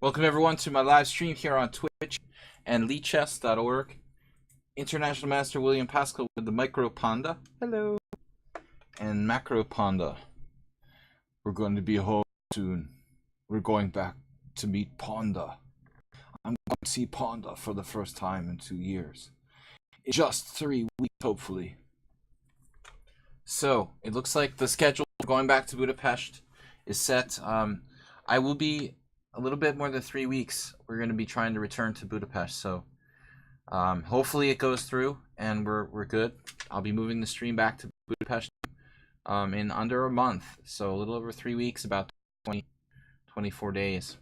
Welcome everyone to my live stream here on Twitch and lichess.org. International Master William Paschall with the Micro Panda. Hello. And Macro Panda. We're going to be home soon. We're going back to meet Panda. I'm going to see Panda for the first time in 2 years. In just 3 weeks, hopefully. So, it looks like the schedule going back to Budapest is set. I will be a little bit more than 3 weeks. We're going to be trying to return to Budapest, so hopefully it goes through and we're good. I'll be moving the stream back to Budapest in under a month, so a little over 3 weeks, about 24 days.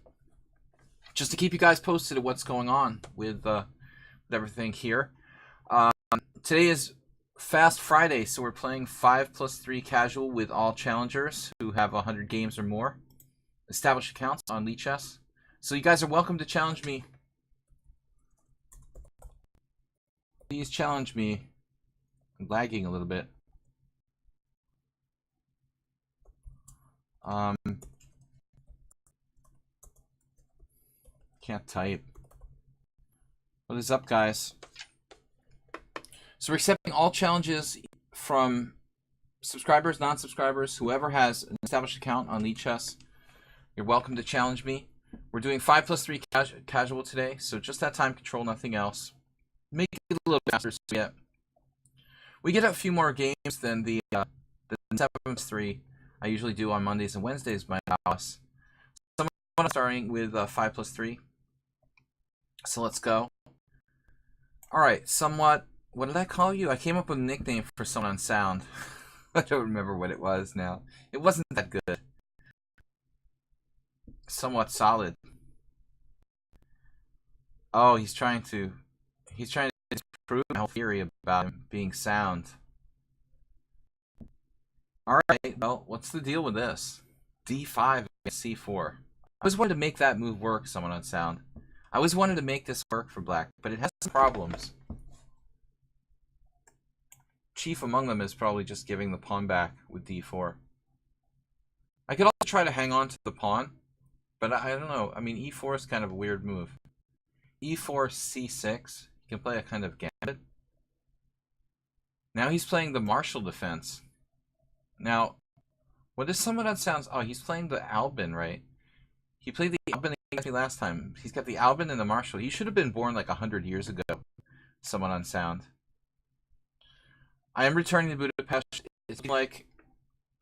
Just to keep you guys posted of what's going on with everything here. Today is Fast Friday, so we're playing 5+3 casual with all challengers who have 100 games or more. Established accounts on lichess. So you guys are welcome to challenge me. Please challenge me. I'm lagging a little bit. Can't type. What is up, guys? So we're accepting all challenges from subscribers, non-subscribers, whoever has an established account on lichess. You're welcome to challenge me. We're doing 5+3 casual today, so just that time control, nothing else. Make it a little faster so we get a few more games than the 7+3 I usually do on Mondays and Wednesdays, my house. So I'm starting with 5+3. So let's go. Alright, somewhat. What did I call you? I came up with a nickname for someone on Sound. I don't remember what it was now. It wasn't that good. Somewhat solid. Oh, he's trying to disprove my whole theory about him being sound. Alright, well, what's the deal with this? D5 against C4. I always wanted to make that move work, someone on Sound. I always wanted to make this work for black, but it has some problems. Chief among them is probably just giving the pawn back with D4. I could also try to hang on to the pawn, but I don't know. I mean, E4 is kind of a weird move. E4, C6. You can play a kind of gambit. Now he's playing the Marshall defense. Now, what is someone that sounds... Oh, he's playing the Albin, right? He played the Albin against me last time. He's got the Albin and the Marshall. He should have been born like 100 years ago. Someone on Sound. I am returning to Budapest. It's like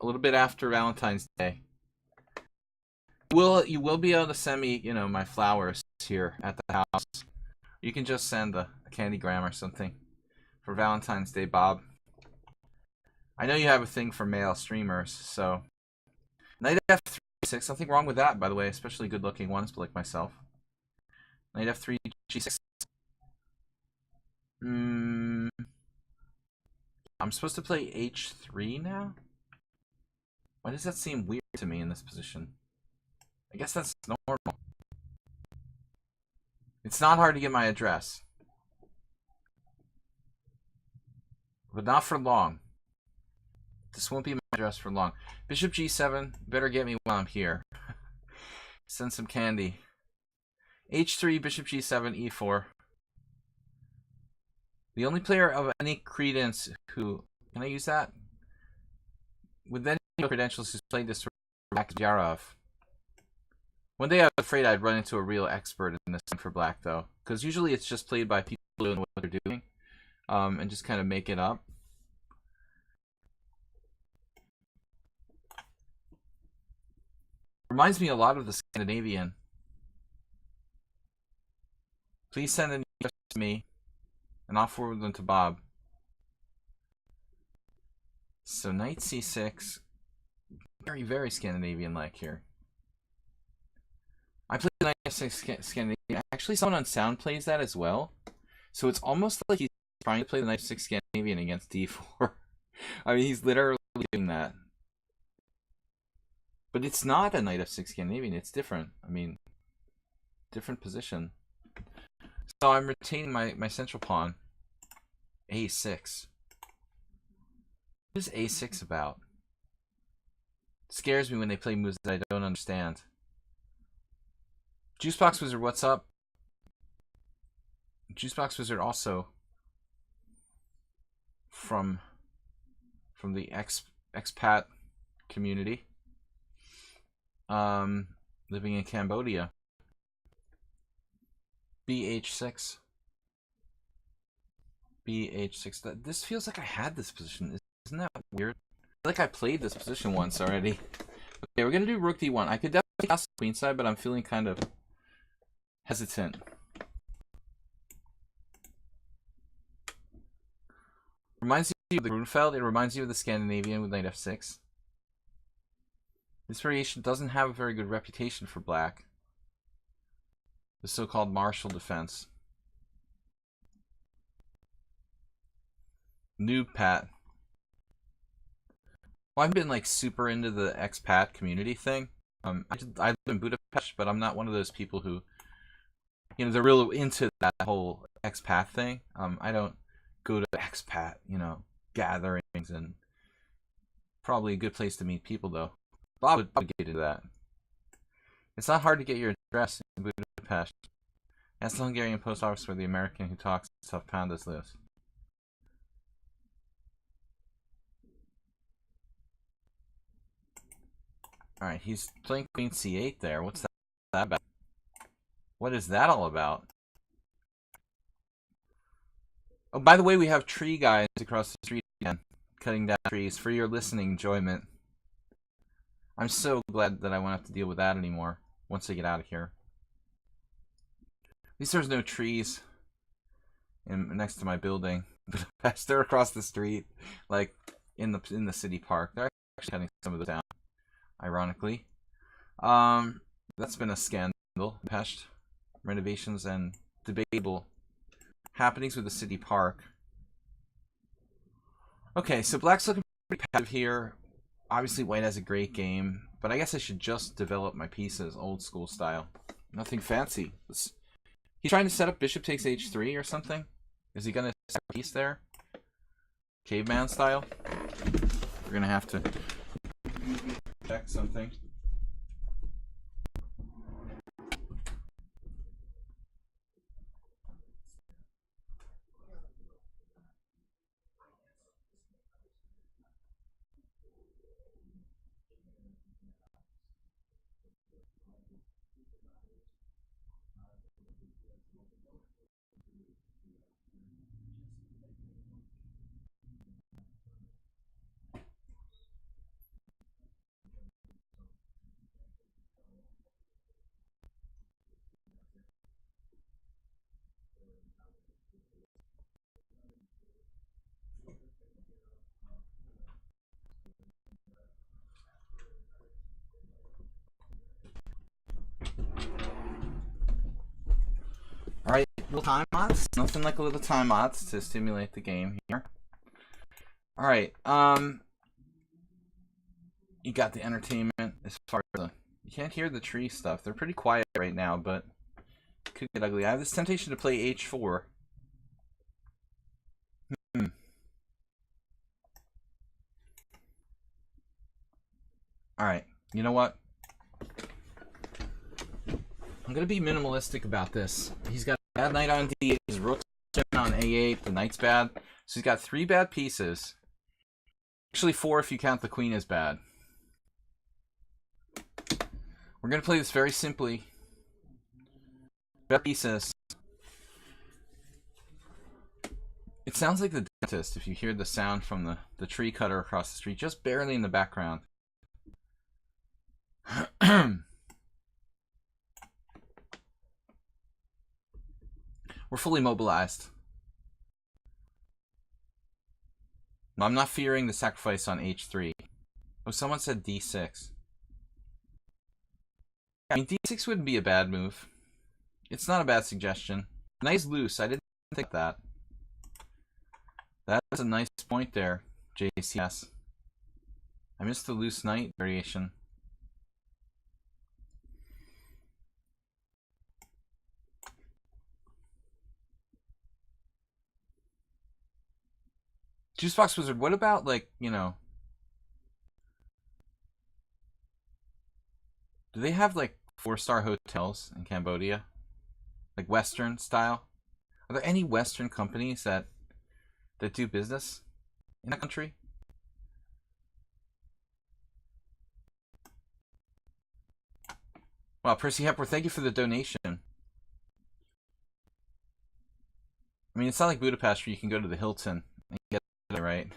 a little bit after Valentine's Day. You will be able to send me, you know, my flowers here at the house. You can just send a candygram or something for Valentine's Day, Bob. I know you have a thing for male streamers, so Knight F3, G6. Nothing wrong with that, by the way, especially good-looking ones like myself. Knight F3, G6. I'm supposed to play H3 now? Why does that seem weird to me in this position? I guess that's normal. It's not hard to get my address. But not for long. This won't be my address for long. Bishop G7. Better get me while I'm here. Send some candy. H3, Bishop G7, E4. The only player of any credence who... Can I use that? With any credentials who's played this for Black is Yarov. One day I was afraid I'd run into a real expert in this thing for black, though. Because usually it's just played by people who know what they're doing. And just kind of make it up. Reminds me a lot of the Scandinavian. Please send an email to me. And I'll forward them to Bob. So Knight C6. Very, very Scandinavian-like here. I play Knight F6 Scandinavian. Actually, someone on Sound plays that as well. So it's almost like he's trying to play the Knight F6 Scandinavian against D4. I mean, he's literally doing that. But it's not a Knight F6 Scandinavian. It's different. I mean, different position. So I'm retaining my central pawn. A6. What is A6 about? It scares me when they play moves that I don't understand. Juicebox Wizard, what's up? Juicebox Wizard also from the expat community, living in Cambodia. BH6. This feels like I had this position. Isn't that weird? I feel like I played this position once already. Okay, we're gonna do Rook D1. I could definitely pass the queenside, but I'm feeling kind of hesitant. Reminds you of the Grunfeld. It reminds you of the Scandinavian with knight f6. This variation doesn't have a very good reputation for black. The so-called Marshall defense. Noob Pat. Well, I've been like super into the expat community thing. I live in Budapest, but I'm not one of those people who, you know, they're really into that whole expat thing. I don't go to expat, you know, gatherings, and probably a good place to meet people though. Bob would probably get into that. It's not hard to get your address in Budapest. That's the Hungarian post office where the American who talks tough pandas lives. Alright, he's playing queen c8 there. What's that about? What is that all about? Oh, by the way, we have tree guys across the street again, cutting down trees for your listening enjoyment. I'm so glad that I won't have to deal with that anymore once I get out of here. At least there's no trees next to my building. They're across the street, like in the city park. They're actually cutting some of them down, ironically. That's been a scandal. Pest renovations and debatable happenings with the city park. Okay, so black's looking pretty passive here. Obviously, white has a great game, but I guess I should just develop my pieces old school style. Nothing fancy. He's trying to set up bishop takes h3 or something. Is he gonna set a piece there? Caveman style? We're gonna have to check something. Alright, little time mods. Nothing like a little time mods to stimulate the game here. Alright, you got the entertainment as far as you can't hear the tree stuff. They're pretty quiet right now, but it could get ugly. I have this temptation to play h4. Alright, you know what? I'm going to be minimalistic about this. He's got a bad knight on d8, his rook's on a8, the knight's bad. So he's got 3 bad pieces. Actually 4 if you count the queen as bad. We're going to play this very simply. Bad pieces. It sounds like the dentist if you hear the sound from the tree cutter across the street, just barely in the background. We're fully mobilized. I'm not fearing the sacrifice on h3. Oh, someone said d6. I mean, d6 wouldn't be a bad move. It's not a bad suggestion. Nice loose. I didn't think that. That's a nice point there, JCS. I missed the loose knight variation. Juicebox Wizard, what about, like, you know, do they have, like, 4-star hotels in Cambodia, like Western style. Are there any Western companies that do business in that country? Wow, Percy Hepworth, thank you for the donation. I mean, it's not like Budapest where you can go to the Hilton and get it, right?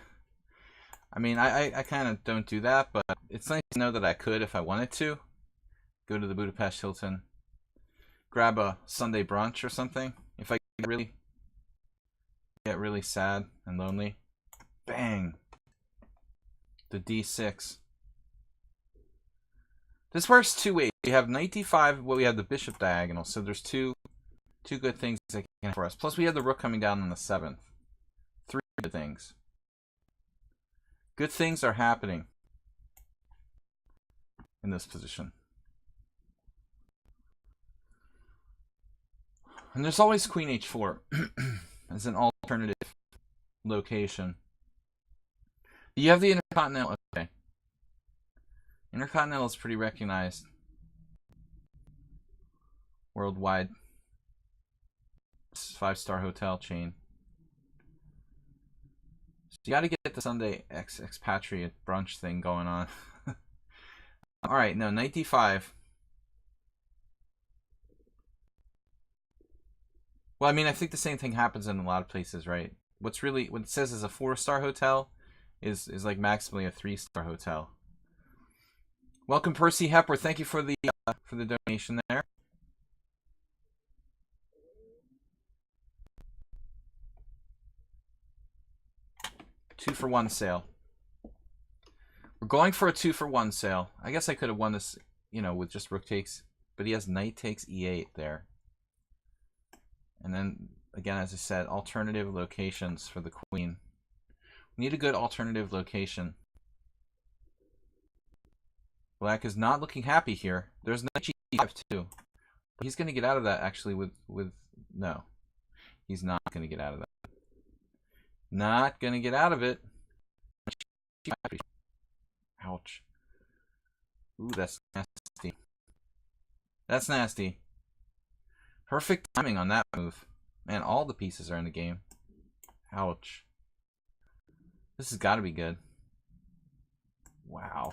I mean, I kind of don't do that, but it's nice to know that I could if I wanted to. Go to the Budapest Hilton, grab a Sunday brunch or something. If I get really sad and lonely, bang, the D6. This works two ways. We have knight d5, well, we have the bishop diagonal, so there's two good things that can for us. Plus, we have the rook coming down on the 7th. 3 good things. Good things are happening in this position. And there's always queen h4 as an alternative location. You have the Intercontinental. Okay. Intercontinental is pretty recognized worldwide. 5-star hotel chain. So you got to get the Sunday expatriate brunch thing going on. All right, no, knight d5. Well, I mean, I think the same thing happens in a lot of places, right? What it says is a 4-star hotel is like maximally a 3-star hotel. Welcome, Percy Hepworth. Thank you for the donation there. Two-for-one sale. We're going for a 2-for-1 sale. I guess I could have won this, you know, with just rook takes, but he has knight takes e8 there. And then, again, as I said, alternative locations for the queen. We need a good alternative location. Black is not looking happy here. There's knight g5 too. But he's going to get out of that, actually, with... No. He's not going to get out of that. Not going to get out of it. Ouch. Ooh, that's nasty. That's nasty. Perfect timing on that move. Man, all the pieces are in the game. Ouch. This has got to be good. Wow.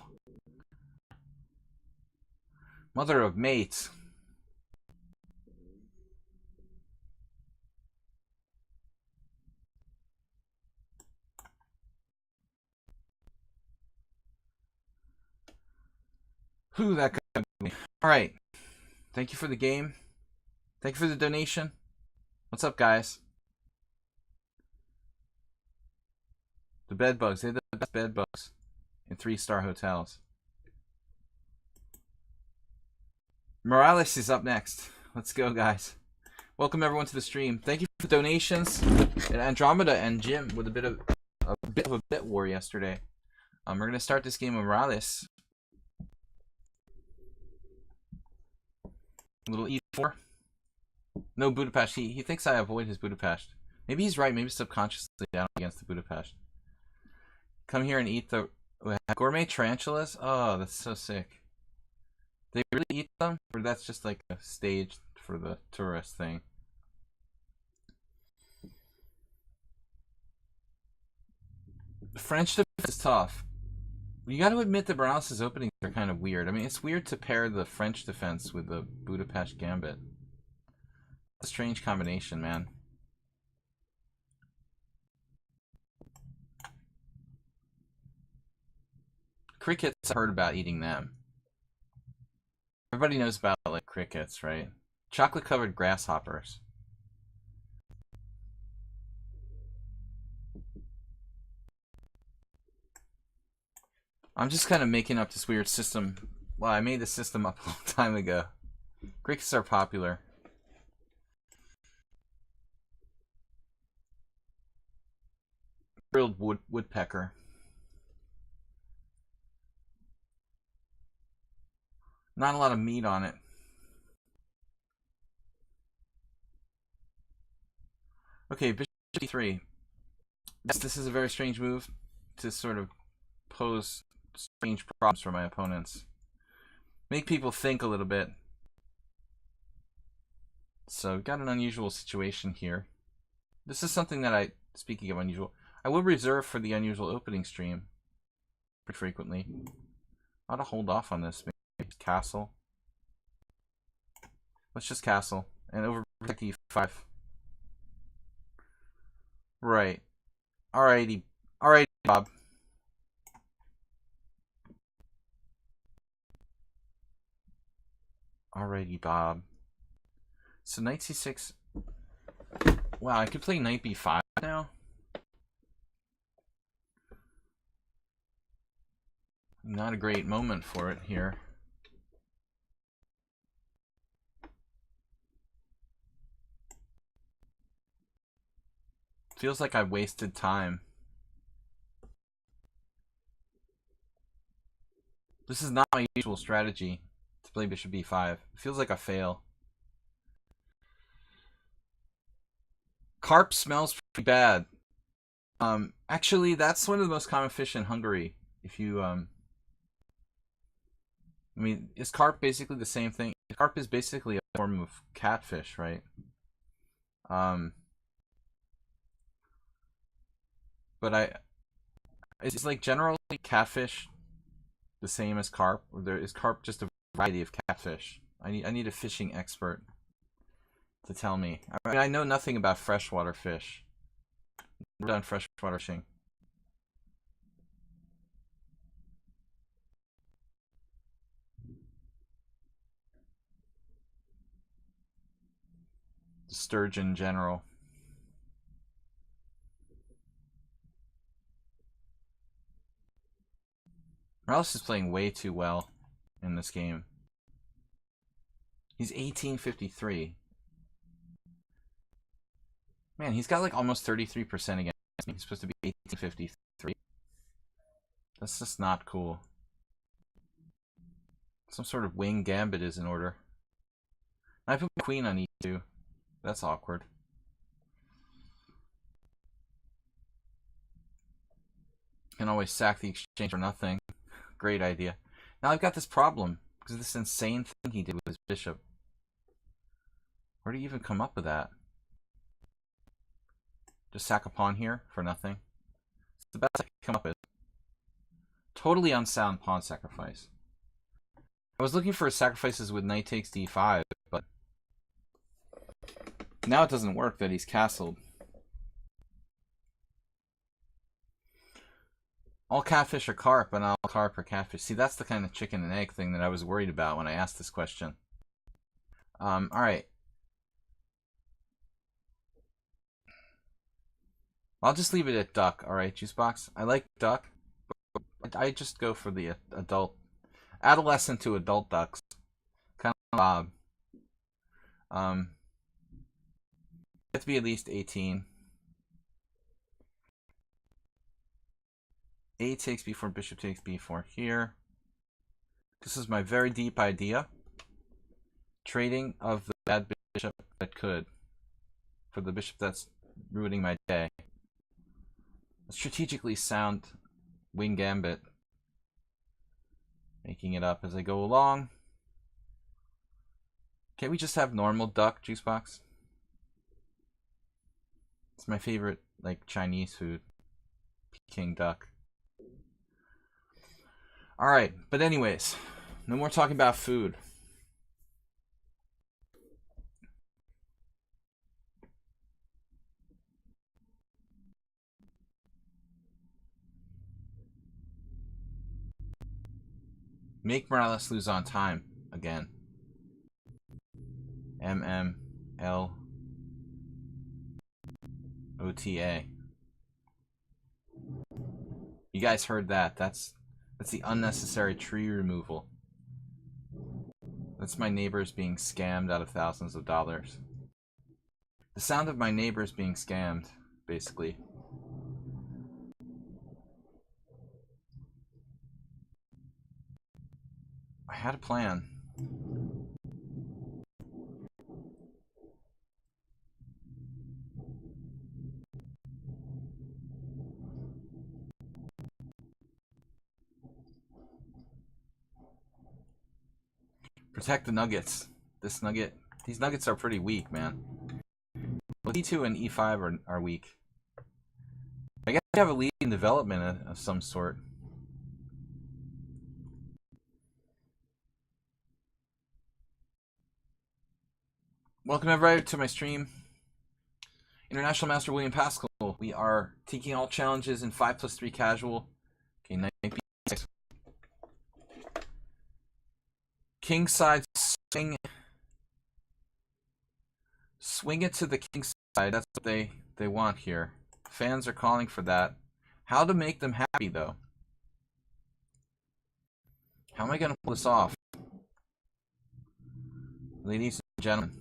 Mother of mates. Whew, that could be. All right. Thank you for the game. Thank you for the donation. What's up, guys? The bed bugs. They're the best bed bugs in 3-star hotels. Morales is up next. Let's go, guys. Welcome everyone to the stream. Thank you for the donations. And Andromeda and Jim with a bit of a bit war yesterday. We're gonna start this game with Morales. Little e4. No Budapest. He thinks I avoid his Budapest. Maybe he's right. Maybe subconsciously down against the Budapest. Come here and eat the gourmet tarantulas. Oh, that's so sick. They really eat them, or that's just like a stage for the tourist thing? The French defense is tough. You got to admit that Morales' openings are kind of weird. I mean, it's weird to pair the French defense with the Budapest gambit. A strange combination, man. Crickets, I've heard about eating them. Everybody knows about, like, crickets, right? Chocolate-covered grasshoppers. I'm just kind of making up this weird system. Well, I made this system up a long time ago. Crickets are popular. Grilled woodpecker. Not a lot of meat on it. Okay, bishop d3. Yes, this is a very strange move to sort of pose strange problems for my opponents. Make people think a little bit. So we've got an unusual situation here. This is something that speaking of unusual, I will reserve for the unusual opening stream pretty frequently. I ought to hold off on this. Maybe castle. Let's just castle and over protect e5. Right. Alrighty. Alrighty, Bob. Alrighty, Bob. So knight c6. Wow, I could play knight b5 now. Not a great moment for it here. Feels like I wasted time. This is not my usual strategy to play bishop b5. It feels like a fail. Carp smells pretty bad. Actually, that's one of the most common fish in Hungary. If you, I mean, is carp basically the same thing? Carp is basically a form of catfish, right? But it's like generally catfish the same as carp, or is carp just a variety of catfish? I need a fishing expert to tell me. I mean, I know nothing about freshwater fish. Never done freshwater fishing. Sturgeon in general. Morales is playing way too well in this game. He's 1853. Man, he's got like almost 33% against me. He's supposed to be 1853. That's just not cool. Some sort of wing gambit is in order. I put queen on e2. That's awkward. Can always sack the exchange for nothing. Great idea. Now I've got this problem because of this insane thing he did with his bishop. Where do you even come up with that? Just sack a pawn here for nothing. It's the best I can come up with. Totally unsound pawn sacrifice. I was looking for sacrifices with knight takes d5, but now it doesn't work that he's castled. All catfish are carp, and all carp are catfish. See, that's the kind of chicken and egg thing that I was worried about when I asked this question. Alright. I'll just leave it at duck, alright, Juicebox? I like duck, but I just go for the adolescent to adult ducks. Kind of Bob. Have to be at least 18. A takes b4, bishop takes b4 here. This is my very deep idea. Trading of the bad bishop that could for the bishop that's ruining my day. A strategically sound wing gambit. Making it up as I go along. Can't we just have normal duck, Juicebox? It's my favorite, like, Chinese food. Peking duck. Alright, but anyways, no more talking about food. Make Morales lose on time again. MMLOTA. You guys heard that. That's the unnecessary tree removal. That's my neighbors being scammed out of thousands of dollars. The sound of my neighbors being scammed, basically. I had a plan. Protect the nuggets. This nugget These nuggets are pretty weak, man. Well, E2 and E5 are weak. I guess you have a lead in development of some sort. Welcome everybody to my stream. International Master William Paschall. We are taking all challenges in 5+3 casual. Okay, knight B6. King side swing. Swing it to the king side. That's what they want here. Fans are calling for that. How to make them happy, though? How am I going to pull this off? Ladies and gentlemen.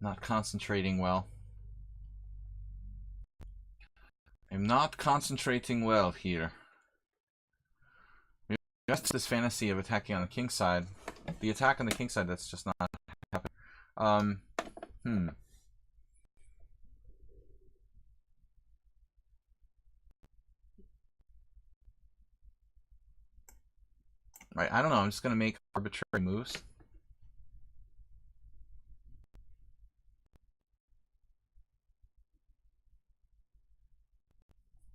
Not concentrating well. I'm not concentrating well here. Just this fantasy of attacking on the king side. The attack on the king side, that's just not happening. Right, I don't know. I'm just going to make arbitrary moves.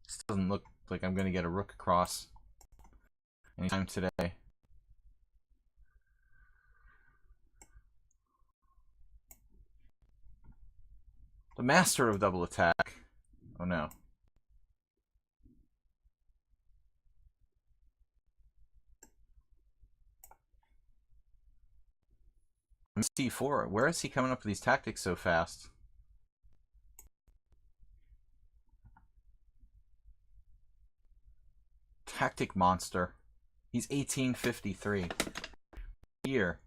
This doesn't look like I'm going to get a rook across anytime today. The master of double attack. Oh no. C4. Where is he coming up with these tactics so fast? Tactic monster. He's 1853. Here.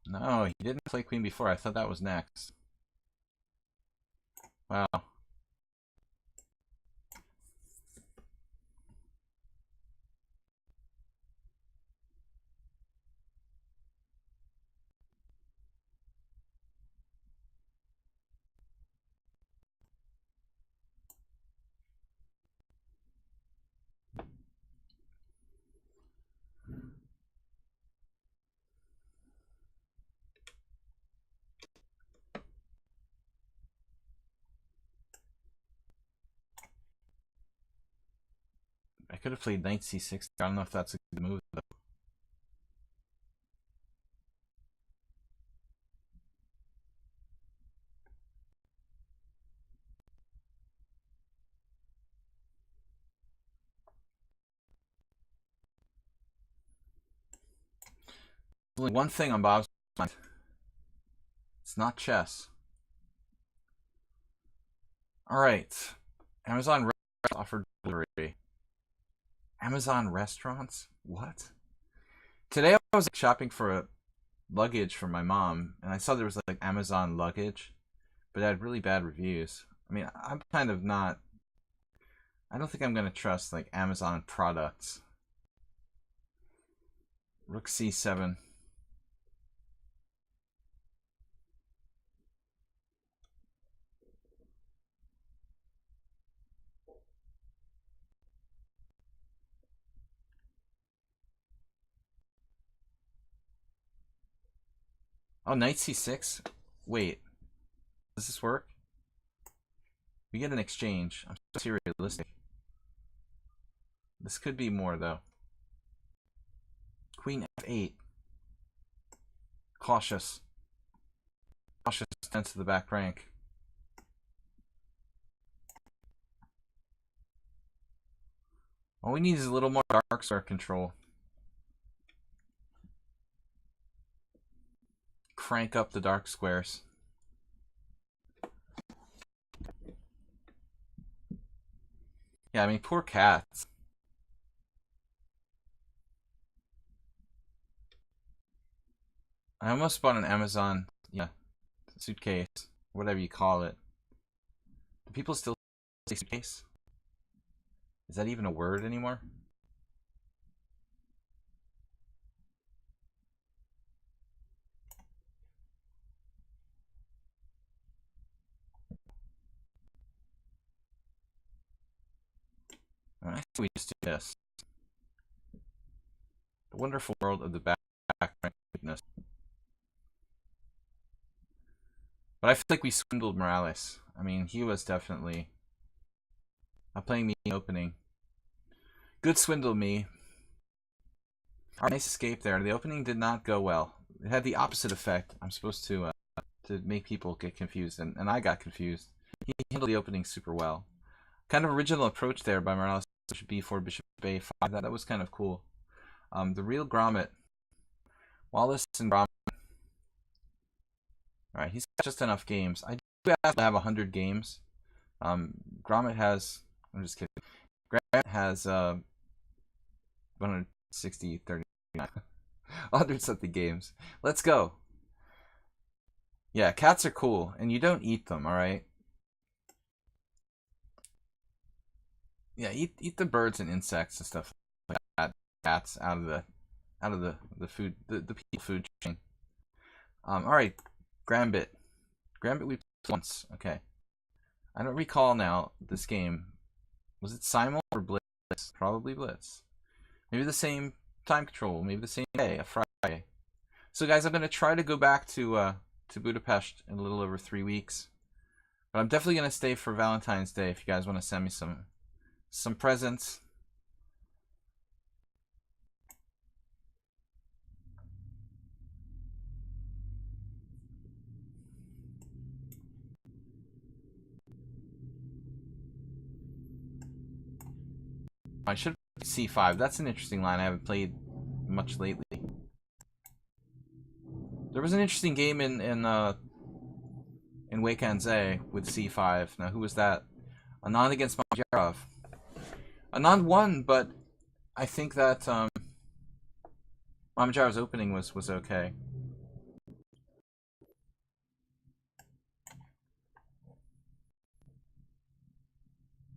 No, he didn't play queen before. I thought that was next. Wow. I could have played knight c6. I don't know if that's a good move, though. There's only one thing on Bob's mind. It's not chess. Alright. Amazon offered delivery. Amazon restaurants? What? Today I was shopping for a luggage for my mom, and I saw there was like Amazon luggage, but it had really bad reviews. I mean, I'm kind of not... I don't think I'm going to trust like Amazon products. Rook c7. Oh, knight c6? Wait. Does this work? We get an exchange. I'm so realistic. This could be more, though. Queen f8. Cautious. Cautious sense to the back rank. All we need is a little more dark square control. Crank up the dark squares. Yeah, I mean, poor cats. I almost bought an Amazon, suitcase, whatever you call it. Do people still say suitcase? Is that even a word anymore? I think we just do this. The wonderful world of the back goodness. But I feel like we swindled Morales. I mean, he was definitely playing me in the opening. Good swindle, me. Our nice escape there. The opening did not go well. It had the opposite effect. I'm supposed to make people get confused, and I got confused. He handled the opening super well. Kind of original approach there by Morales. Bishop b4, bishop a5. That was kind of cool. The real Gromit. Wallace and Gromit. Alright, he's got just enough games. I do have to have 100 games. Gromit has... I'm just kidding. Gromit has 160, 39. 100 something games. Let's go. Yeah, cats are cool, and you don't eat them, alright? Yeah, eat the birds and insects and stuff like that. Cats out of the food the people food chain. Alright, Gambit. Gambit we played once. Okay. I don't recall now this game. Was it Simul or Blitz? Probably Blitz. Maybe the same time control, maybe the same day, a Friday. So guys, I'm gonna try to go back to Budapest in a little over 3 weeks. But I'm definitely gonna stay for Valentine's Day if you guys want to send me some presents. I should play c5. That's an interesting line I haven't played much lately. There was an interesting game in Wake-Anze with c5. Now who was that? Anand against Majarov. Anand won, but I think that Majarov's opening was okay.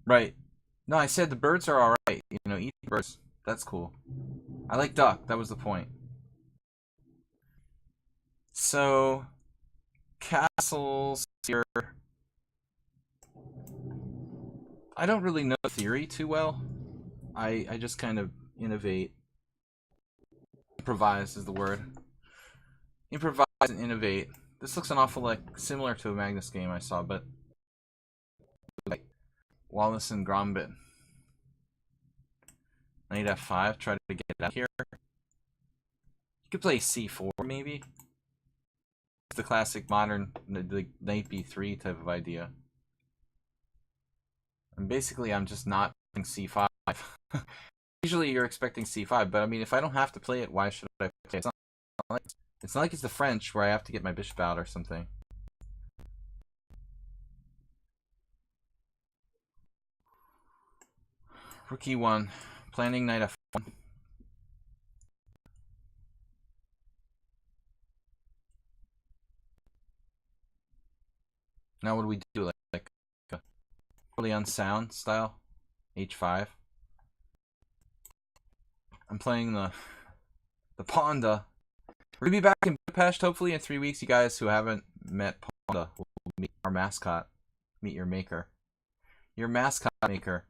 Right. No, I said the birds are alright. You know, eat the birds. That's cool. I like duck. That was the point. So, castles here. I don't really know theory too well. I just kind of innovate. Improvise is the word. Improvise and innovate. This looks an awful similar to a Magnus game I saw, but like Wallace and Gromit. Knight f5, try to get it out here. You could play c4 maybe. It's the classic modern knight b3 type of idea. And basically I'm just not playing c5. Usually you're expecting c5, but I mean if I don't have to play it, why should I play it? It's not like it's the French where I have to get my bishop out or something. Rook e1, planning knight f1. Now what do we do? Like a really unsound style? h5. I'm playing the Ponda. We're gonna be back in Budapest hopefully in 3 weeks. You guys who haven't met Ponda will meet our mascot. Meet your maker. Your mascot maker.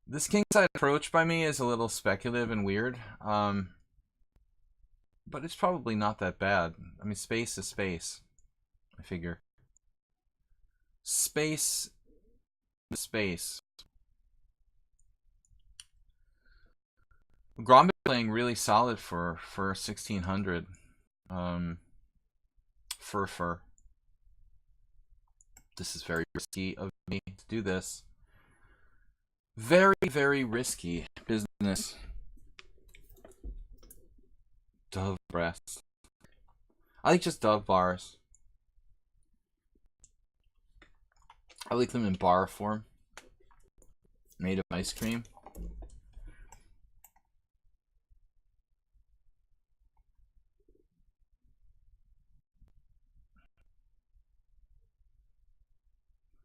This kingside approach by me is a little speculative and weird. But it's probably not that bad. I mean, space is space, I figure. Space is space. Gromit playing really solid for 1600. Fur. This is very risky of me to do this. Very, very risky business. Dove breasts. I like just dove bars. I like them in bar form. Made of ice cream.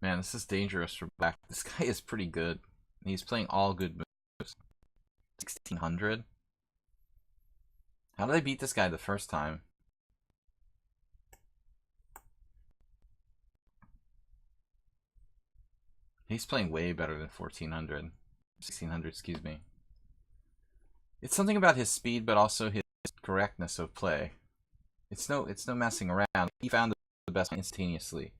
Man, this is dangerous for black. This guy is pretty good. He's playing all good moves. 1600. How did I beat this guy the first time? He's playing way better than 1400. 1600, excuse me. It's something about his speed, but also his correctness of play. It's no messing around. He found the best instantaneously.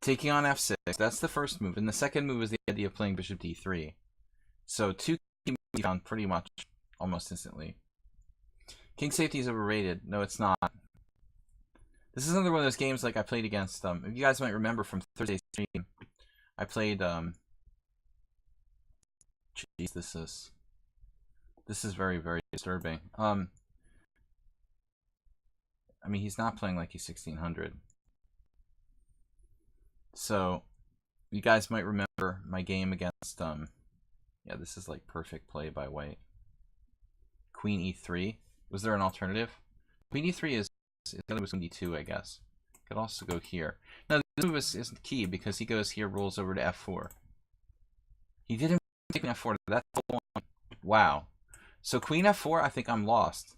Taking on f6, that's the first move. And the second move is the idea of playing bishop d3. So two key moves he found pretty much almost instantly. King safety is overrated. No, it's not. This is another one of those games like I played against, if you guys might remember from Thursday's stream, I played, jeez, this is very, very disturbing. I mean, he's not playing like he's 1600. So, you guys might remember my game against, yeah, this is like perfect play by white. Queen e3. Was there an alternative? Queen e3 is, the other was queen d2, I guess. Could also go here. Now, this move isn't key because he goes here, rolls over to f4. He didn't take f4. That's the one. Wow. So queen f4, I think I'm lost.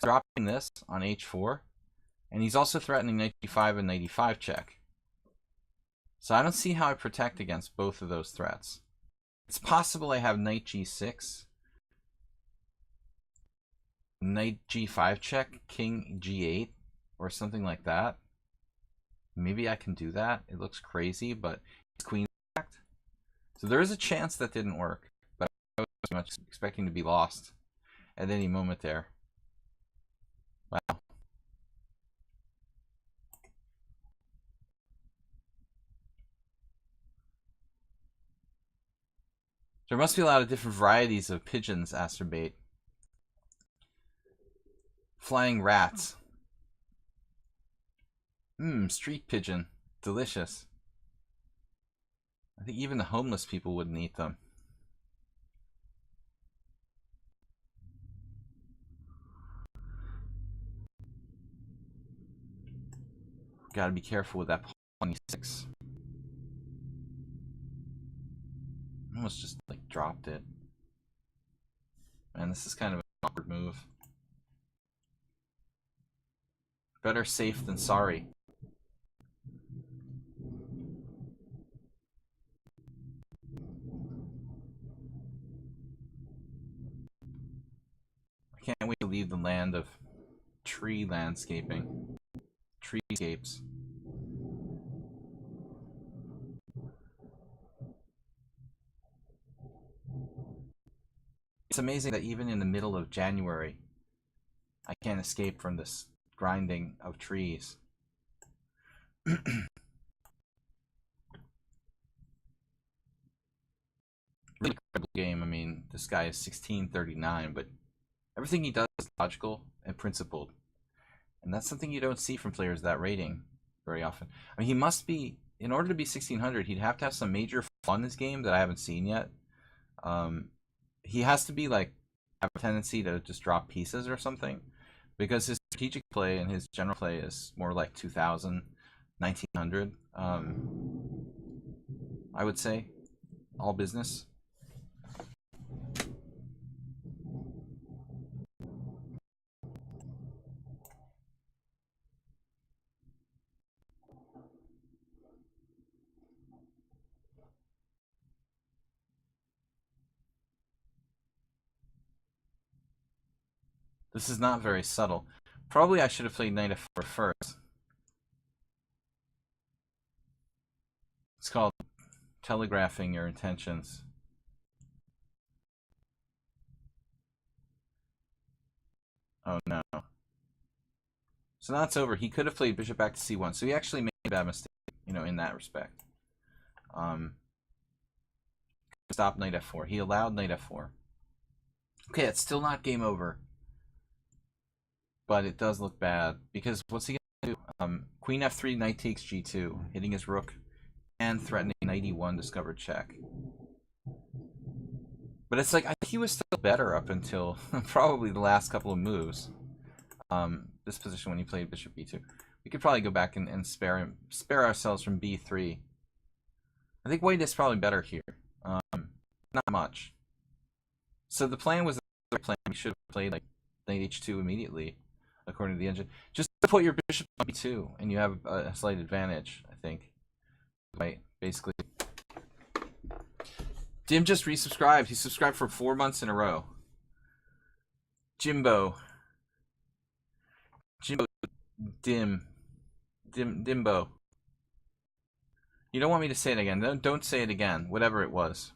Dropping this on h4. And he's also threatening knight g5 and knight e5 check. So I don't see how I protect against both of those threats. It's possible I have knight g6, knight g5 check, king g8, or something like that. Maybe I can do that. It looks crazy, but it's queen attacked. So there is a chance that didn't work, but I was pretty much expecting to be lost at any moment there. Wow. There must be a lot of different varieties of pigeons, Asterbait. Flying rats. Street pigeon. Delicious. I think even the homeless people wouldn't eat them. Gotta be careful with that pawn 26. Almost just like dropped it. Man, this is kind of an awkward move. Better safe than sorry. I can't wait to leave the land of tree landscaping. Treescapes. It's amazing that even in the middle of January, I can't escape from this grinding of trees. Really incredible game. I mean, this guy is 1639, but everything he does is logical and principled. And that's something you don't see from players that rating very often. I mean, he must be, in order to be 1600, he'd have to have some major flaw in this game that I haven't seen yet. He has to be like, have a tendency to just drop pieces or something, because his strategic play and his general play is more like 2000, 1900. I would say, all business. This is not very subtle. Probably I should have played knight f4 first. It's called telegraphing your intentions. Oh no. So now it's over. He could have played bishop back to c1. So he actually made a bad mistake, you know, in that respect. Stop knight f4. He allowed knight f4. Okay, it's still not game over. But it does look bad, because what's he going to do? Queen f3, knight takes g2, hitting his rook, and threatening knight e1, discovered check. But it's like, I think he was still better up until probably the last couple of moves. This position when he played bishop b2. We could probably go back and spare ourselves from b3. I think white is probably better here. Not much. So the plan was the plan. We should have played like knight h2 immediately, according to the engine. Just put your bishop on b2, and you have a slight advantage, I think. Right, basically. Dim just resubscribed. He subscribed for 4 months in a row. Jimbo. Dimbo. You don't want me to say it again. Don't say it again. Whatever it was.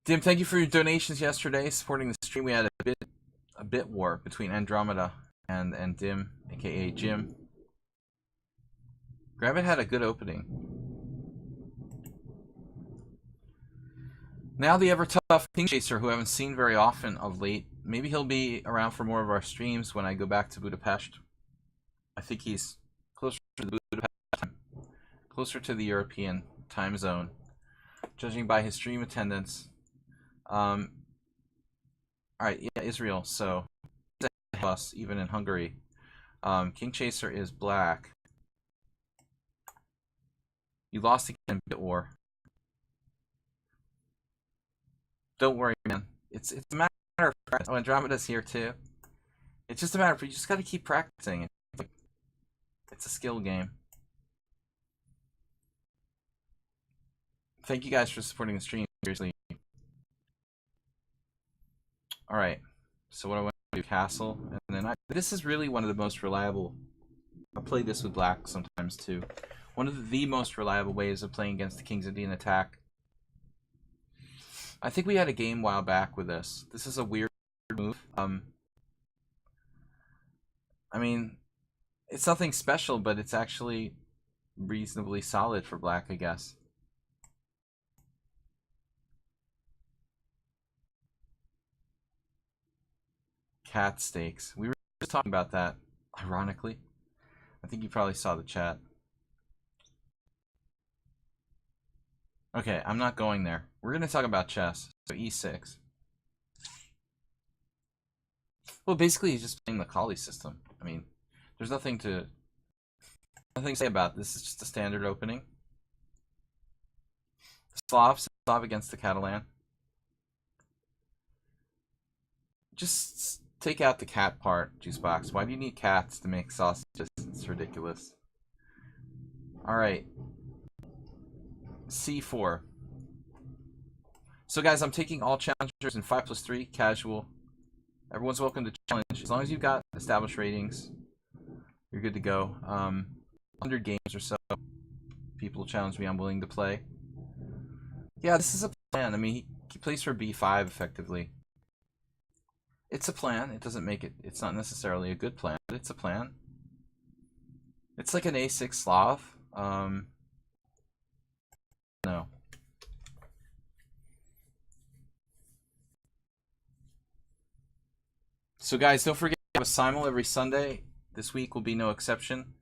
Dim, thank you for your donations yesterday, supporting the stream. We had a bit war between Andromeda and Dim, aka Jim. Grabbit had a good opening. Now the ever-tough King Chaser, who I haven't seen very often of late. Maybe he'll be around for more of our streams when I go back to Budapest. I think he's closer to the Budapest time, closer to the European time zone, judging by his stream attendance. All right, yeah, Israel. So, us even in Hungary. King Chaser is black. You lost again in bit war. Don't worry, man. It's a matter of practice. Oh, Andromeda's here too. It's just a matter of you just got to keep practicing. It's a skill game. Thank you guys for supporting the stream. Seriously. All right. So what do I want to do? Castle, and then this is really one of the most reliable. I play this with black sometimes too. One of the most reliable ways of playing against the King's Indian attack. I think we had a game a while back with this. This is a weird move. I mean, it's nothing special, but it's actually reasonably solid for black, I guess. Cat stakes. We were just talking about that, ironically. I think you probably saw the chat. Okay, I'm not going there. We're going to talk about chess. So e6. Well, basically, he's just playing the Kali system. I mean, there's nothing to say about this. It's just a standard opening. Slav against the Catalan. Just take out the cat part, Juicebox. Why do you need cats to make sausages? It's ridiculous. Alright. C4. So guys, I'm taking all challengers in 5+3, casual. Everyone's welcome to challenge. As long as you've got established ratings, you're good to go. 100 games or so. People challenge me, I'm willing to play. Yeah, this is a plan. I mean, he plays for B5 effectively. It's a plan. It doesn't make it. It's not necessarily a good plan, but it's a plan. It's like an A6 Slav. No. So guys, don't forget we have a simul every Sunday. This week will be no exception.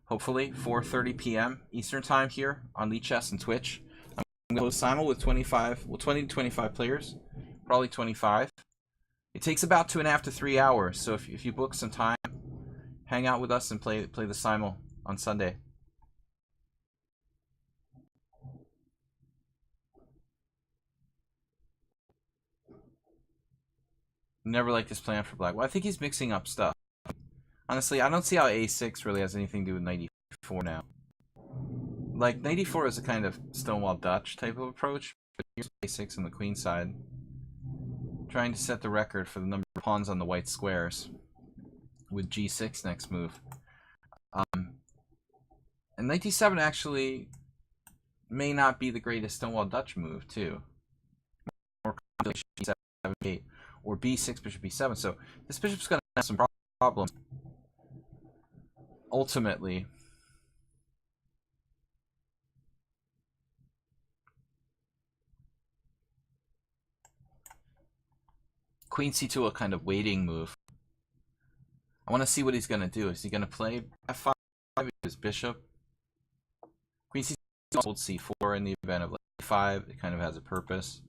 Hopefully, 4:30 p.m. Eastern time here on lichess and Twitch. I'm going to go simul with 20 to 25 players, probably 25. It takes about 2.5 to 3 hours, so if you book some time, hang out with us and play the simul on Sunday. Never liked this plan for black. Well, I think he's mixing up stuff. Honestly, I don't see how A6 really has anything to do with 94 now. Like, 94 is a kind of Stonewall Dutch type of approach, but here's A6 on the queen side. Trying to set the record for the number of pawns on the white squares with G6 next move. And 97 actually may not be the greatest Stonewall Dutch move, too. Or G7, 8, or B6, bishop B7. So this bishop's going to have some problems. Ultimately, Queen C2, a kind of waiting move. I want to see what he's going to do. Is he going to play F5 with his bishop? Queen C2 hold C4 in the event of E5. It kind of has a purpose.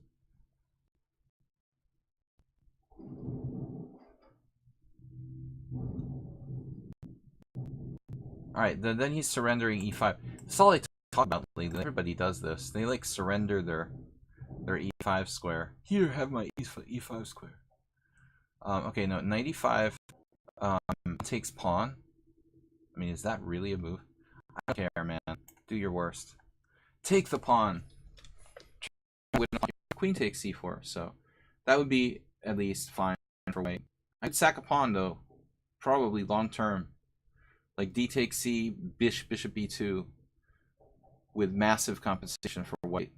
Alright, then he's surrendering E5. That's all I talk about lately. Everybody does this. They like surrender their E5 square. Here, have my E5 square. Okay, no, 95 takes pawn. I mean, is that really a move? I don't care, man. Do your worst. Take the pawn. win on queen takes c4, so that would be at least fine for white. I'd sack a pawn though, probably long term, like d takes c, bishop b2, with massive compensation for white.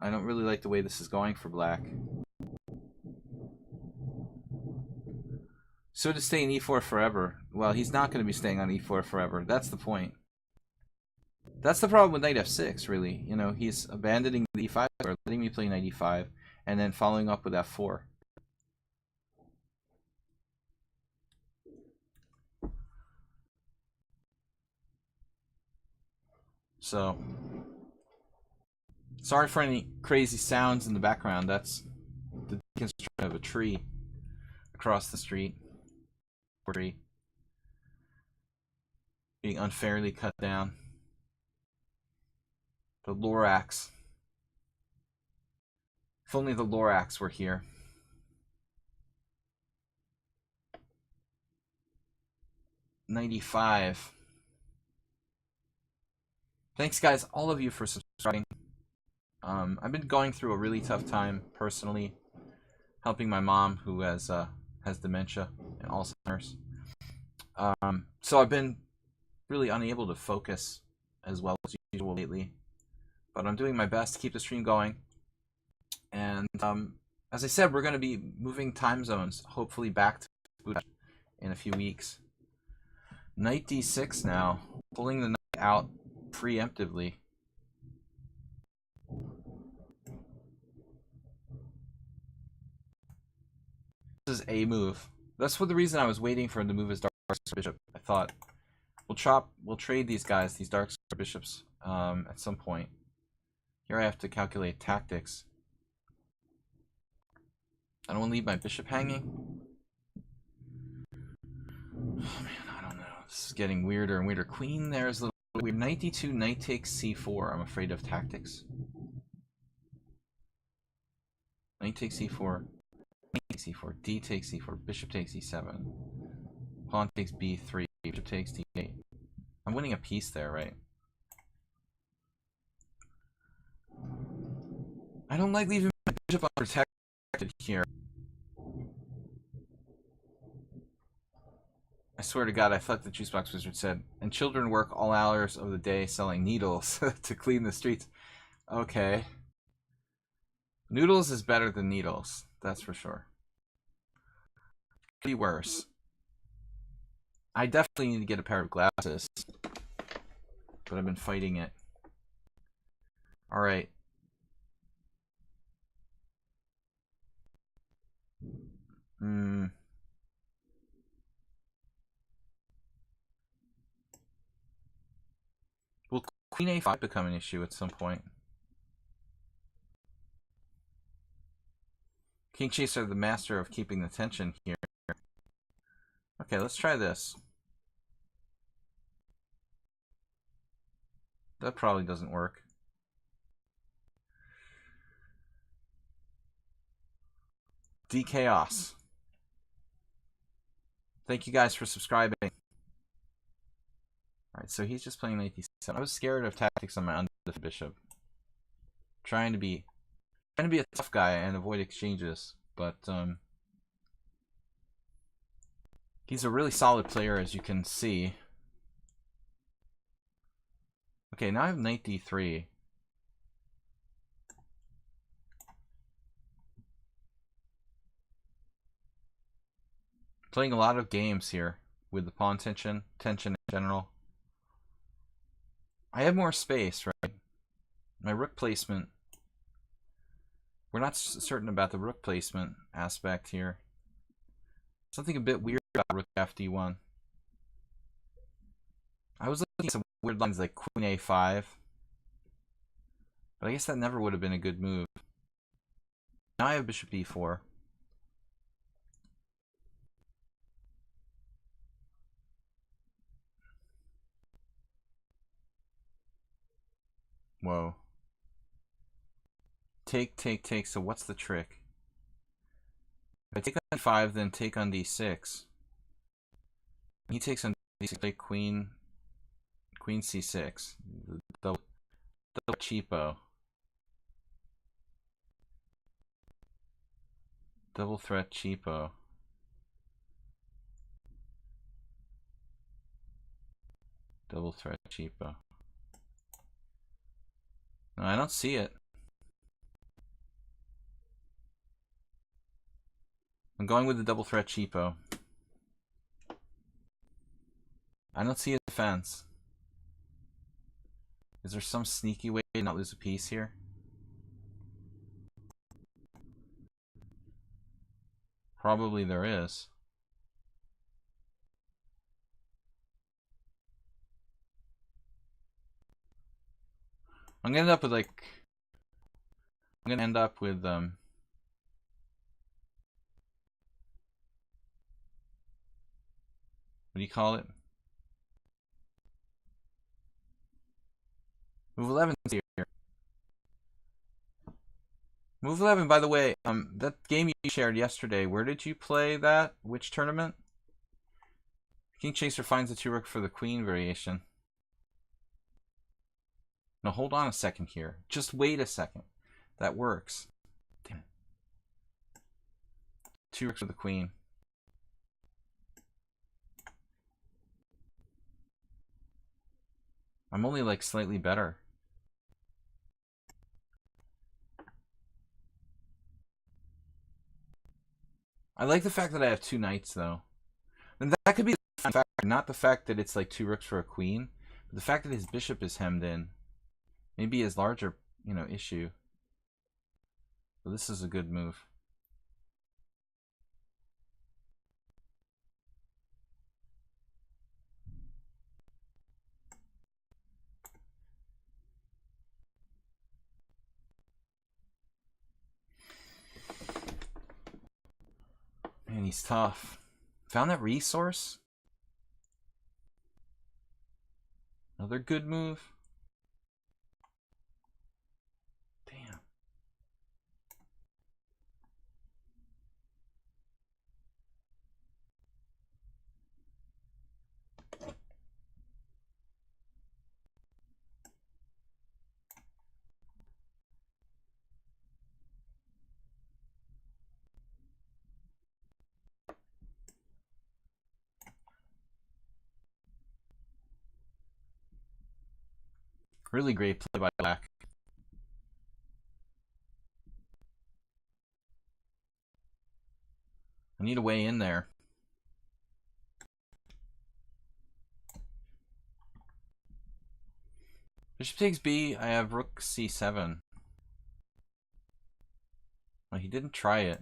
I don't really like the way this is going for black. So to stay in e4 forever, well, he's not going to be staying on e4 forever. That's the point. That's the problem with knight f6, really. You know, he's abandoning the e5 or letting me play knight e5 and then following up with f4. So, sorry for any crazy sounds in the background. That's the deconstruction of a tree across the street. Tree being unfairly cut down. The Lorax. If only the Lorax were here. .95. Thanks, guys, all of you, for subscribing. I've been going through a really tough time personally, helping my mom who has dementia and Alzheimer's. So I've been really unable to focus as well as usual lately, but I'm doing my best to keep the stream going. And as I said, we're going to be moving time zones, hopefully back to Budapest in a few weeks. Knight d6 now, pulling the knight out preemptively. This is a move. That's for the reason I was waiting for him to move his dark bishop. I thought we'll trade these guys, these dark bishops, at some point. Here I have to calculate tactics. I don't want to leave my bishop hanging. Oh man, I don't know. This is getting weirder and weirder. Queen there is a little weird. Knight d2, knight takes c4. I'm afraid of tactics. Knight takes c4. Knight takes c4. D takes c4. Bishop takes e7. Pawn takes b3. Bishop takes d8. I'm winning a piece there, right? I don't like leaving my bishop unprotected here. I swear to God, I thought the Juicebox Wizard said, and children work all hours of the day selling needles to clean the streets. Okay. Noodles is better than needles, that's for sure. Could be worse. I definitely need to get a pair of glasses, but I've been fighting it. Alright. Will Queen a5 become an issue at some point? King Chaser, the master of keeping the tension here. Okay, let's try this. That probably doesn't work. D Chaos. Thank you guys for subscribing. Alright, so he's just playing knight d7. I was scared of tactics on my undefeated bishop. Trying to be a tough guy and avoid exchanges, but he's a really solid player, as you can see. Okay, now I have knight d3. Playing a lot of games here with the pawn tension in general. I have more space, right? My rook placement. We're not certain about the rook placement aspect here. Something a bit weird about rook fd1. I was looking at some weird lines like queen a5. But I guess that never would have been a good move. Now I have bishop b4. Whoa. Take. So what's the trick? If I take on d5, then take on d6. He takes on d6, play queen c6. Double cheapo. Double threat cheapo. Double threat cheapo. No, I don't see it. I'm going with the double threat cheapo. I don't see a defense. Is there some sneaky way to not lose a piece here? Probably there is. I'm gonna end up with like... I'm gonna end up with what do you call it? Move 11 here. Move 11, by the way, that game you shared yesterday, where did you play that? Which tournament? King Chaser finds a 2-rook for the queen variation. No, hold on a second here. Just wait a second. That works. Damn it. 2 rooks for the queen. I'm only like slightly better. I like the fact that I have 2 knights though. And that could be the fact, not the fact that it's like 2 rooks for a queen, but the fact that his bishop is hemmed in. Maybe his larger, issue. So this is a good move. Man, he's tough. Found that resource? Another good move. Damn. Really great play by Black. I need a way in there. Bishop takes B. I have rook C7. Well, he didn't try it.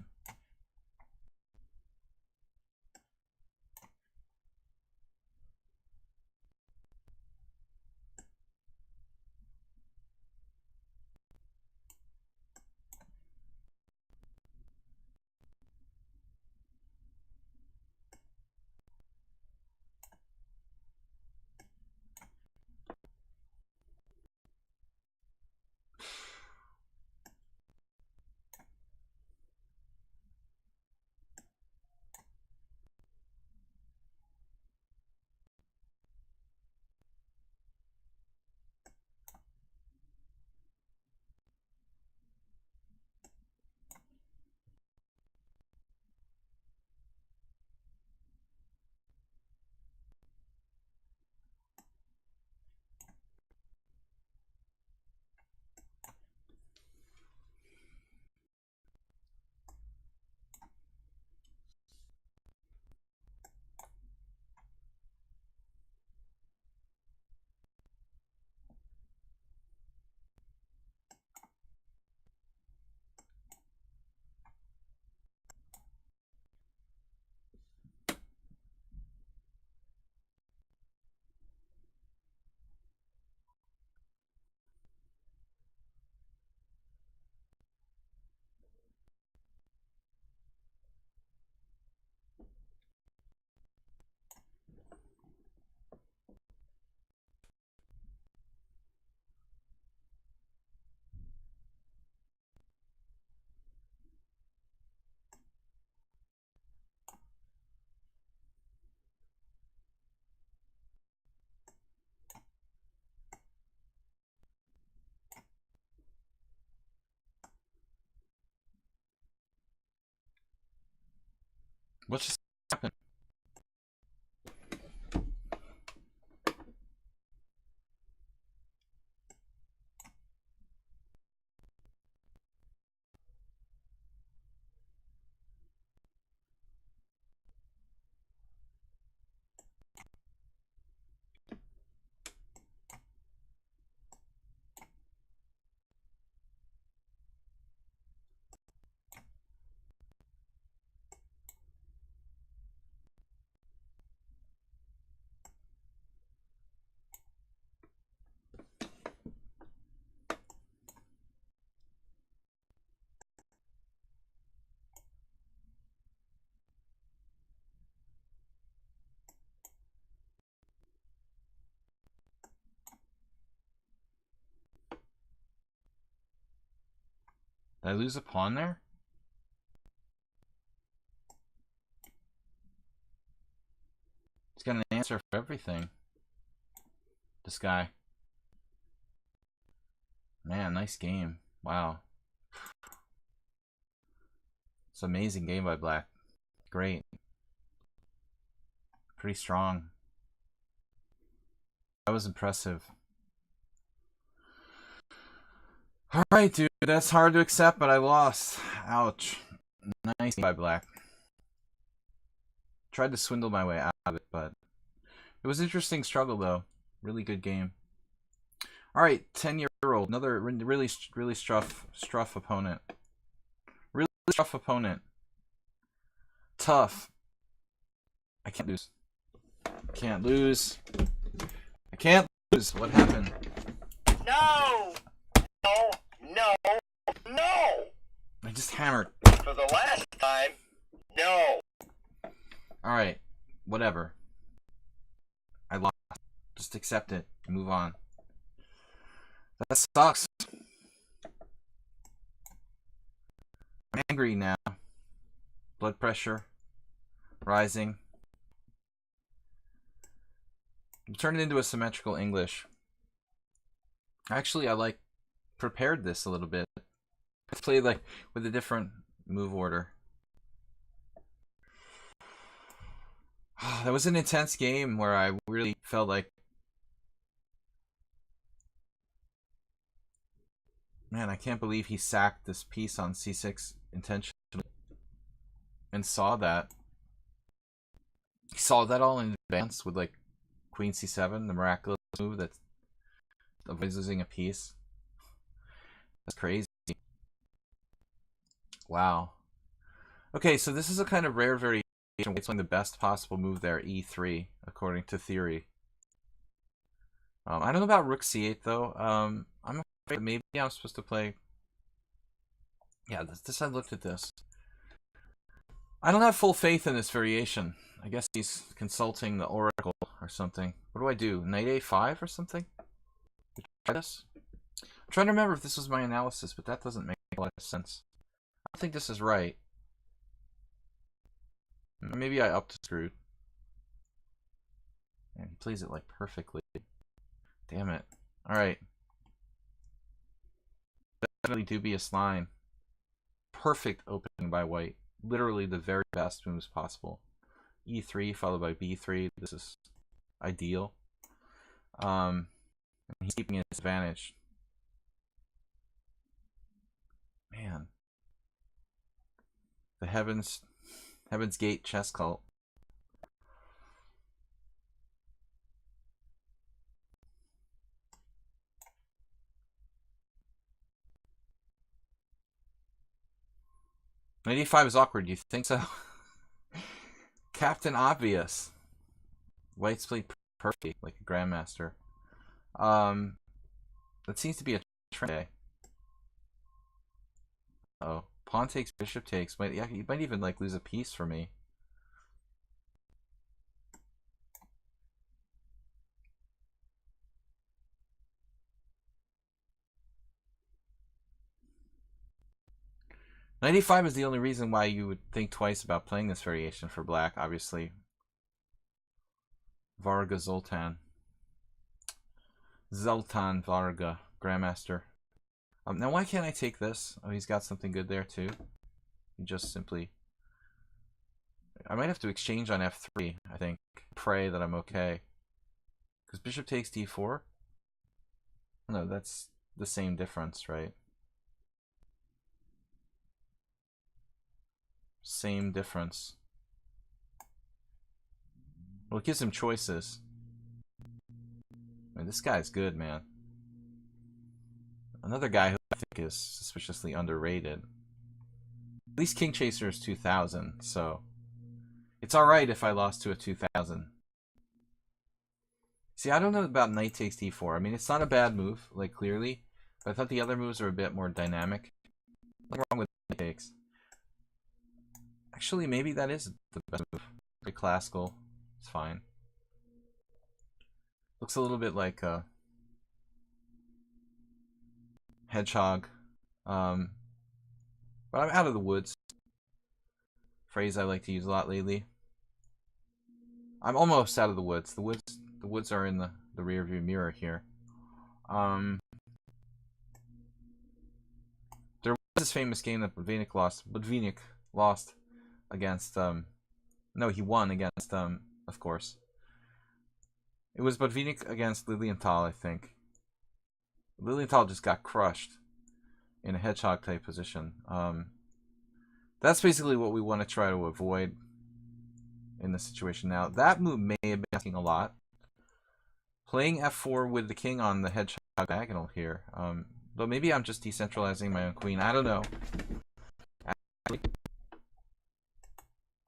What's just happened? Did I lose a pawn there? He's got an answer for everything. This guy. Man, nice game. Wow. It's an amazing game by Black. Great. Pretty strong. That was impressive. Alright, dude. That's hard to accept, but I lost. Ouch. Nice game by Black. Tried to swindle my way out of it, but it was an interesting struggle, though. Really good game. Alright, 10-year-old. Another really struff opponent. Really struff opponent. Tough. I can't lose. Can't lose. I can't lose. What happened? No! No! No! No! I just hammered. For the last time, no! Alright. Whatever. I lost. Just accept it. Move on. That sucks. I'm angry now. Blood pressure. Rising. Turn it into a symmetrical English. Actually, I prepared this a little bit. Let's play with a different move order. That was an intense game where I really felt like, man, I can't believe he sacked this piece on c6 intentionally and saw that. He saw that all in advance with Queen c7, the miraculous move that avoids losing a piece. That's crazy. Wow. Okay, so this is a kind of rare variation. It's the best possible move there, e3, according to theory. I don't know about rook c8 though. I'm afraid maybe I'm supposed to play. Yeah, I looked at this. I don't have full faith in this variation. I guess he's consulting the oracle or something. What do I do? Knight a5 or something? Try this? I'm trying to remember if this was my analysis, but that doesn't make a lot of sense. I don't think this is right. Maybe I upped screwed. And he plays it perfectly. Damn it. Alright. Definitely dubious line. Perfect opening by white. Literally the very best moves possible. E3 followed by B3. This is ideal. And he's keeping his advantage. Man. The Heaven's Gate chess cult. Knight e5 is awkward. You think so? Captain Obvious. White's played perfect, like a grandmaster. That seems to be a trend. Oh, pawn takes, bishop takes. Yeah, you might even lose a piece for me. Knight e5 is the only reason why you would think twice about playing this variation for black, obviously. Varga Zoltan. Zoltan Varga, grandmaster. Now why can't I take this? Oh, he's got something good there too. He just simply I might have to exchange on f3, I think. Pray that I'm okay. Because bishop takes d4? No, that's the same difference, right? Same difference. Well, it gives him choices. I mean, this guy's good, man. Another guy who I think is suspiciously underrated. At least King Chaser is 2000, so it's alright if I lost to a 2000. See, I don't know about knight takes d4. I mean, it's not a bad move, like, clearly, but I thought the other moves are a bit more dynamic. Nothing wrong with knight takes. Actually, maybe that is the best move. Very classical. It's fine. Looks a little bit like a hedgehog. But I'm out of the woods. Phrase I like to use a lot lately. I'm almost out of the woods. The woods are in the rear view mirror here. There was this famous game that Budvinik lost against no, he won against of course. It was Budvinik against Lilienthal, I think. Lilienthal just got crushed in a hedgehog type position. That's basically what we want to try to avoid in this situation. Now, that move may have been asking a lot. Playing f4 with the king on the hedgehog diagonal here. But maybe I'm just decentralizing my own queen. I don't know.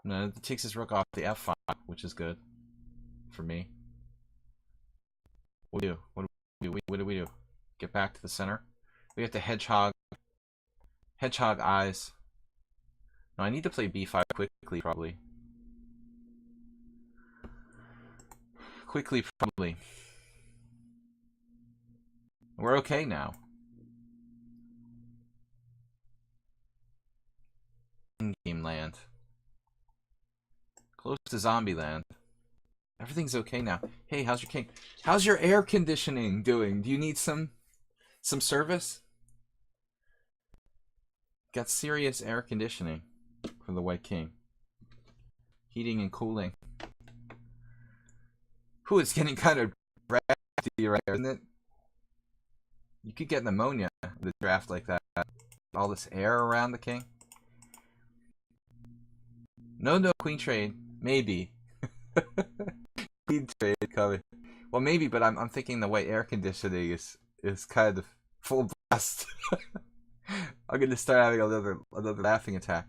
No, it takes his rook off the f5, which is good for me. What do we do? What do we do? Get back to the center. We have to hedgehog eyes. No, I need to play b5 quickly, probably. Probably. We're okay now. In-game land. Close to zombie land. Everything's okay now. Hey, how's your king? How's your air conditioning doing? Do you need some service? Got serious air conditioning for the white king. Heating and cooling. Who is getting kind of drafty right there, isn't it? You could get pneumonia with a draft like that. All this air around the king. No queen trade. Maybe. Queen trade coming. Well, maybe, but I'm thinking the white air conditioning is kind of full blast. I'm gonna start having another laughing attack.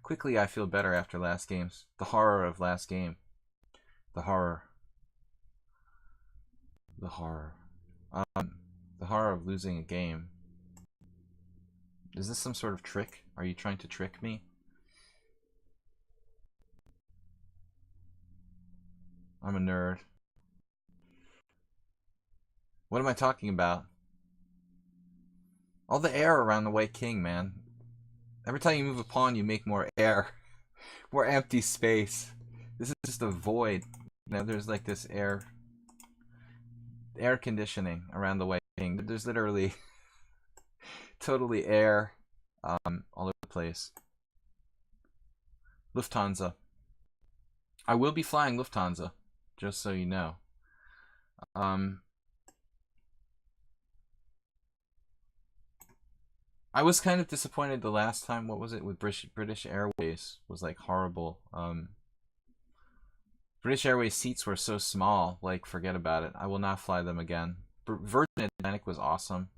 Quickly, I feel better after last games. The horror of last game. The horror. The horror. The horror of losing a game. Is this some sort of trick? Are you trying to trick me? I'm a nerd. What am I talking about? All the air around the white king, man. Every time you move a pawn, you make more air. More empty space. This is just a void. You know, there's like this air conditioning around the white king. There's literally totally air all over the place. Lufthansa. I will be flying Lufthansa, just so you know. I was kind of disappointed the last time. What was it with British Airways? Was like horrible. British Airways seats were so small. Like, forget about it. I will not fly them again. Virgin Atlantic was awesome.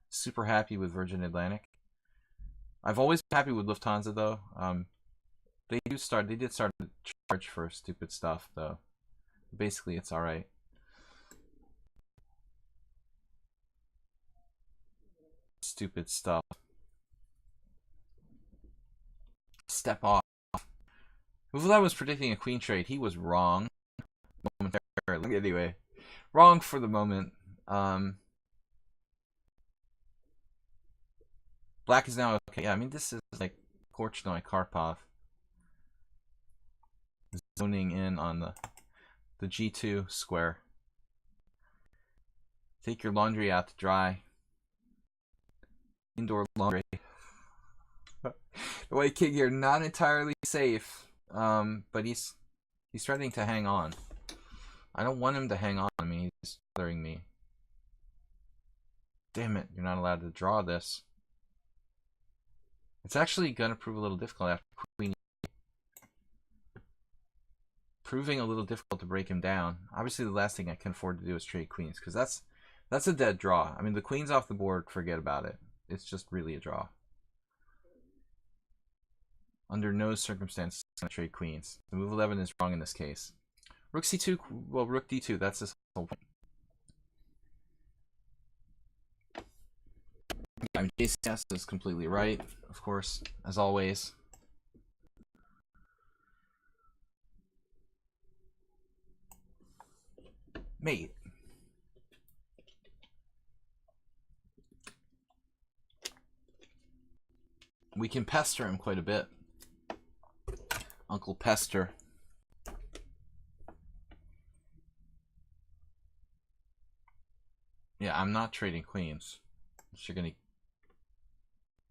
Super happy with Virgin Atlantic. I've always been happy with Lufthansa though. They did start to charge for stupid stuff though. Basically, it's all right. Stupid stuff. Step off. Uvula was predicting a queen trade. He was wrong. Momentarily. Anyway, wrong for the moment. Black is now okay. Yeah, I mean, this is like Korchnoi Karpov zoning in on the G2 square. Take your laundry out to dry. Indoor laundry. The white king here, not entirely safe. But he's threatening to hang on. I don't want him to hang on. I mean, he's bothering me. Damn it, you're not allowed to draw this. It's actually going to prove a little difficult after queen. Proving a little difficult to break him down. Obviously, the last thing I can afford to do is trade queens, because that's a dead draw. I mean, the queen's off the board, forget about it. It's just really a draw. Under no circumstances can I trade queens. The move 11 is wrong in this case. Rook c2, well, rook d2, that's this whole point. I mean, JCS is completely right, of course, as always. Mate. We can pester him quite a bit. Uncle Pester. Yeah, I'm not trading queens. You're going to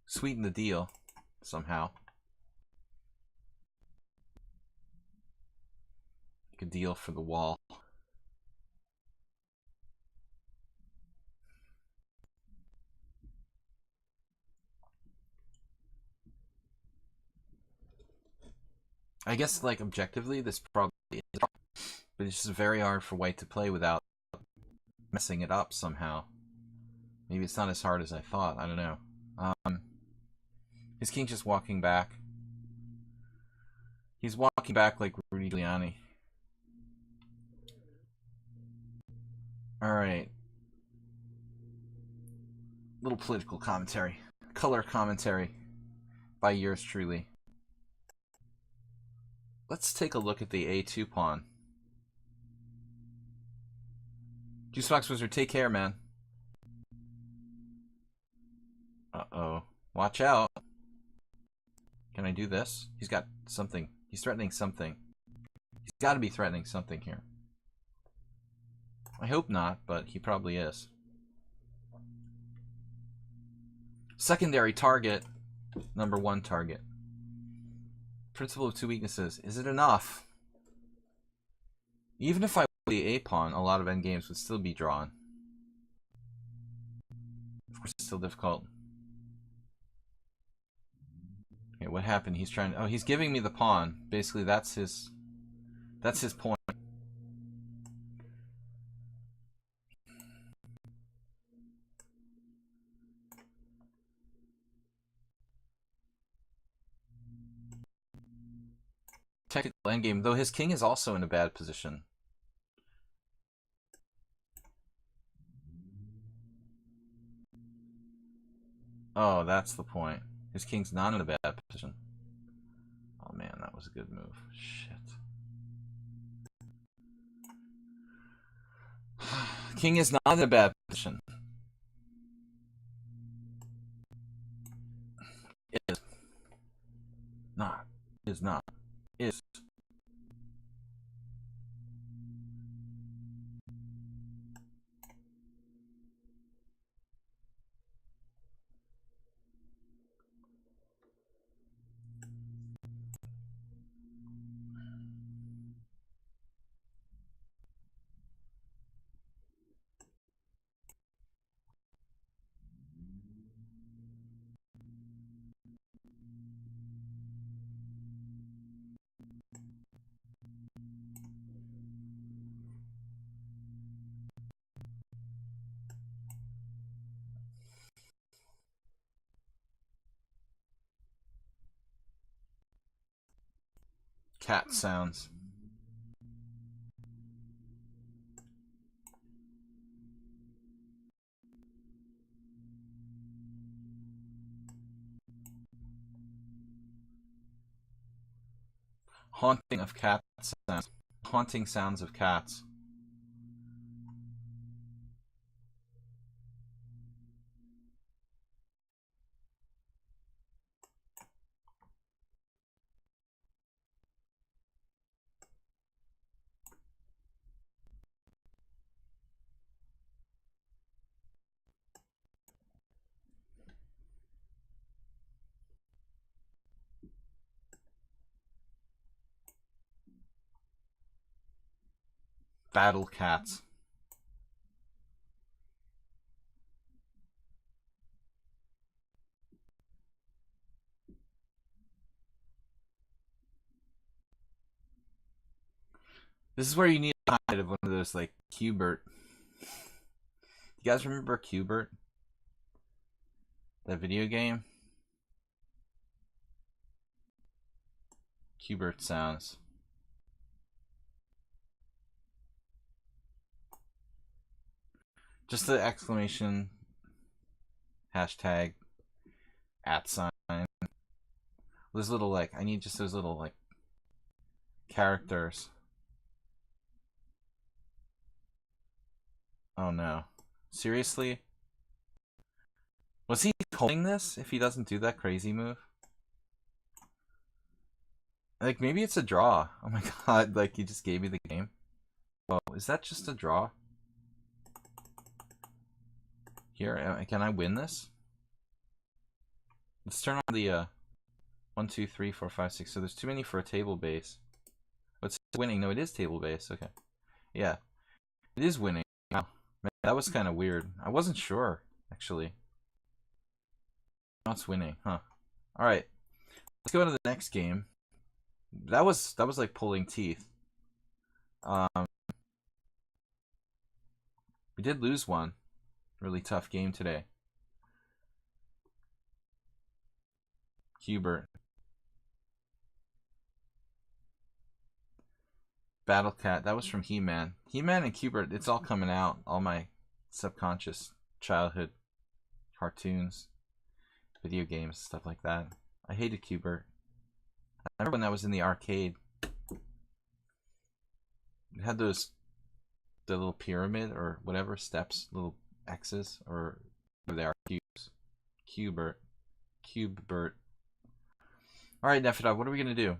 sweeten the deal somehow. Make a deal for the wall. I guess, like, objectively, this probably is, but it's just very hard for white to play without messing it up somehow. Maybe it's not as hard as I thought. I don't know. His king's just walking back. He's walking back like Rudy Giuliani. Alright. Little political commentary. Color commentary by yours truly. Let's take a look at the A2 pawn. Juicebox Wizard, take care, man. Uh-oh. Watch out. Can I do this? He's got something. He's threatening something. He's got to be threatening something here. I hope not, but he probably is. Secondary target. Number 1 target. Principle of 2 weaknesses. Is it enough? Even if I win the A pawn, a lot of endgames would still be drawn. Of course, it's still difficult. Okay, what happened? He's trying to... Oh, he's giving me the pawn. Basically, that's his point. Technical endgame, though his king is also in a bad position. Oh, that's the point. His king's not in a bad position. Oh man, that was a good move. Shit. King is not in a bad position. Is not. Is not. Is. Cat sounds. Haunting of cat sounds. Haunting sounds of cats. Battle cats. This is where you need a hide of one of those, like, Qbert. You guys remember Qbert? That video game? Qbert sounds. Just the exclamation, hashtag, @sign. Those little, like, I need just those little, like, characters. Oh no. Seriously? Was he calling this if he doesn't do that crazy move? Like, maybe it's a draw. Oh my god, like, he just gave me the game. Oh, is that just a draw? Here, can I win this? Let's turn on the, 1, 2, 3, 4, 5, 6. So there's too many for a table base. Oh, it's winning. No, it is table base. Okay. Yeah. It is winning. Wow. Man, that was kind of weird. I wasn't sure, actually. Now it's winning, huh? Alright. Let's go to the next game. That was like pulling teeth. We did lose one. Really tough game today. Qbert. Battle Cat. That was from He-Man. He-Man and Qbert, it's all coming out. All my subconscious childhood cartoons, video games, stuff like that. I hated Qbert. I remember when that was in the arcade. It had the little pyramid or whatever, steps, little X's, or they are cubes. Qbert. Alright, Nefida, what are we going to do?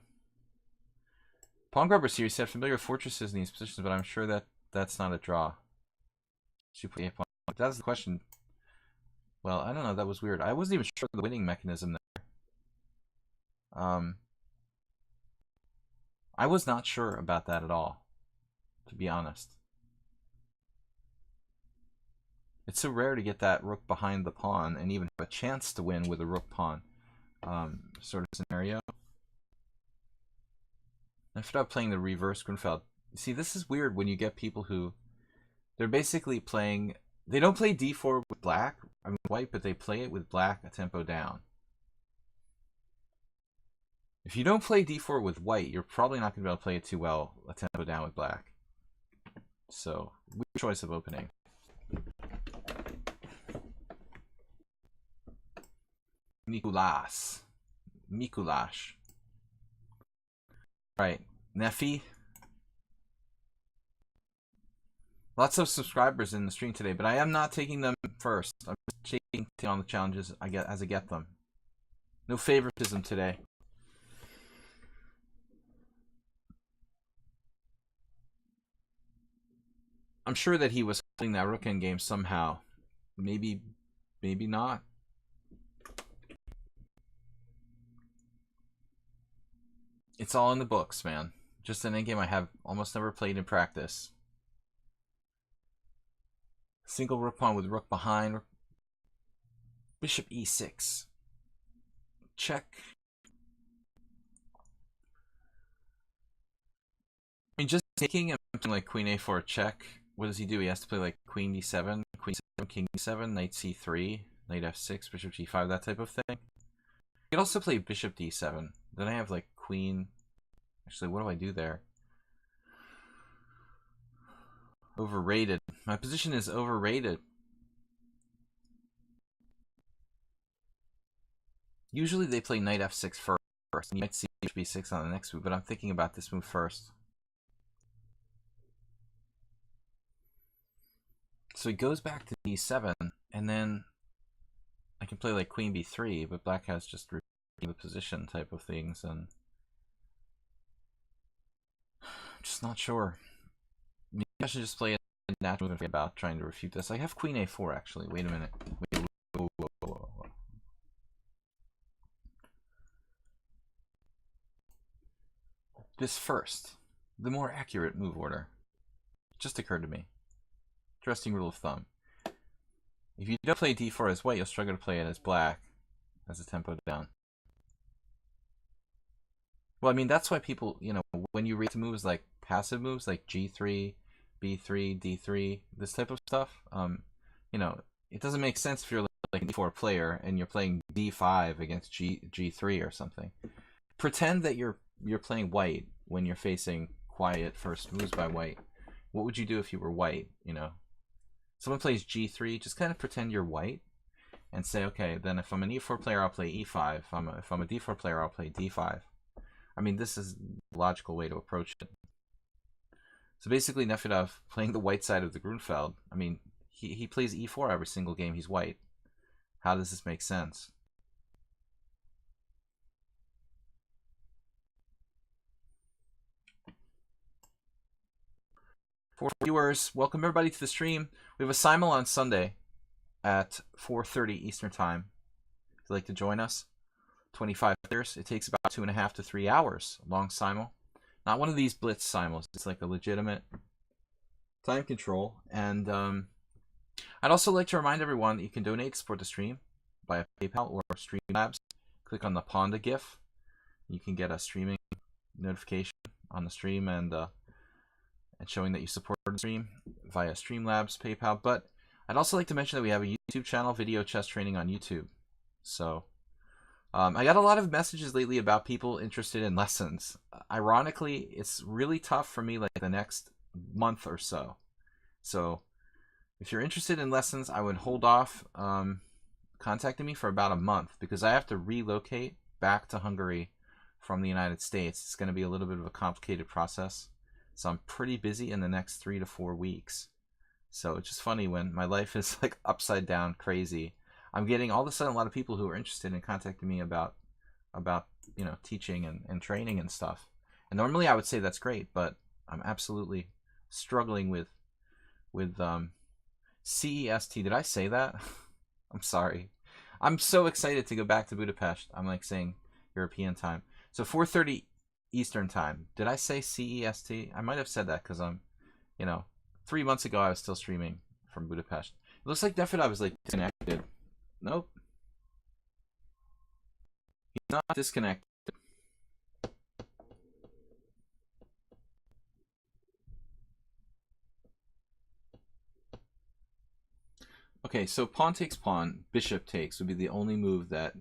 Pawn Grubber series said familiar fortresses in these positions, but I'm sure that that's not a draw. Should play a that's the question. Well, I don't know, that was weird. I wasn't even sure of the winning mechanism there. I was not sure about that at all, to be honest. It's so rare to get that rook behind the pawn and even have a chance to win with a rook pawn sort of scenario. I forgot playing the reverse Grunfeld. See, this is weird when you get people who they're basically playing. They don't play d4 with black, I mean white, but they play it with black a tempo down. If you don't play d4 with white, you're probably not going to be able to play it too well a tempo down with black. So, weird choice of opening. Mikulash. Right, Nefi. Lots of subscribers in the stream today, but I am not taking them first. I'm just taking on the challenges I get as I get them. No favoritism today. I'm sure that he was holding that rook in game somehow. Maybe not. It's all in the books, man. Just an endgame I have almost never played in practice. Single rook pawn with rook behind. Bishop e6. Check. I mean, just taking something like queen a4 check. What does he do? He has to play like queen d7, queen c7, king d7, knight c3, knight f6, bishop g5, that type of thing. You could also play bishop d7. Then I have like queen. Actually, what do I do there? Overrated. My position is overrated. Usually they play knight f6 first. You might see bishop b6 on the next move, but I'm thinking about this move first. So he goes back to d7, and then I can play like queen b3, but black has just the position type of things, and I'm just not sure. Maybe I should just play a natural move about trying to refute this. I have queen a4 actually. Wait a minute. Whoa. This first, the more accurate move order. Just occurred to me. Interesting rule of thumb. If you don't play d4 as white, you'll struggle to play it as black, as a tempo down. Well, I mean, that's why people, you know, when you read moves like passive moves like g3, b3, d3, this type of stuff, you know, it doesn't make sense if you're like a d4 player and you're playing d5 against g3 or something. Pretend that you're playing white when you're facing quiet first moves by white. What would you do if you were white, you know? Someone plays g3, just kind of pretend you're white and say, okay, then if I'm an e4 player, I'll play e5. If I'm a d4 player, I'll play d5. I mean, this is a logical way to approach it. So basically, Nefedov playing the white side of the Grunfeld, I mean, he plays e4 every single game he's white. How does this make sense? For viewers, welcome everybody to the stream. We have a simul on Sunday at 4:30 Eastern Time. If you'd like to join us, 25 players. It takes about 2.5 to 3 hours. Long simul. Not one of these blitz simuls. It's like a legitimate time control. And I'd also like to remind everyone that you can donate to support the stream via PayPal or Streamlabs. Click on the Panda GIF. You can get a streaming notification on the stream and showing that you support the stream via Streamlabs, PayPal. But I'd also like to mention that we have a YouTube channel, Video Chess Training on YouTube. So I got a lot of messages lately about people interested in lessons. Ironically, it's really tough for me like the next month or so. So if you're interested in lessons, I would hold off contacting me for about a month because I have to relocate back to Hungary from the United States. It's going to be a little bit of a complicated process. So I'm pretty busy in the next 3 to 4 weeks. So it's just funny when my life is like upside down crazy. I'm getting all of a sudden a lot of people who are interested in contacting me about you know, teaching and training and stuff. And normally I would say that's great, but I'm absolutely struggling with CEST. Did I say that? I'm sorry. I'm so excited to go back to Budapest. I'm like saying European time. So 4:30 Eastern time. Did I say CEST? I might have said that because I'm, you know, 3 months ago I was still streaming from Budapest. It looks like Nefedov is like disconnected. Nope. He's not disconnected. Okay, so pawn takes pawn, bishop takes would be the only move that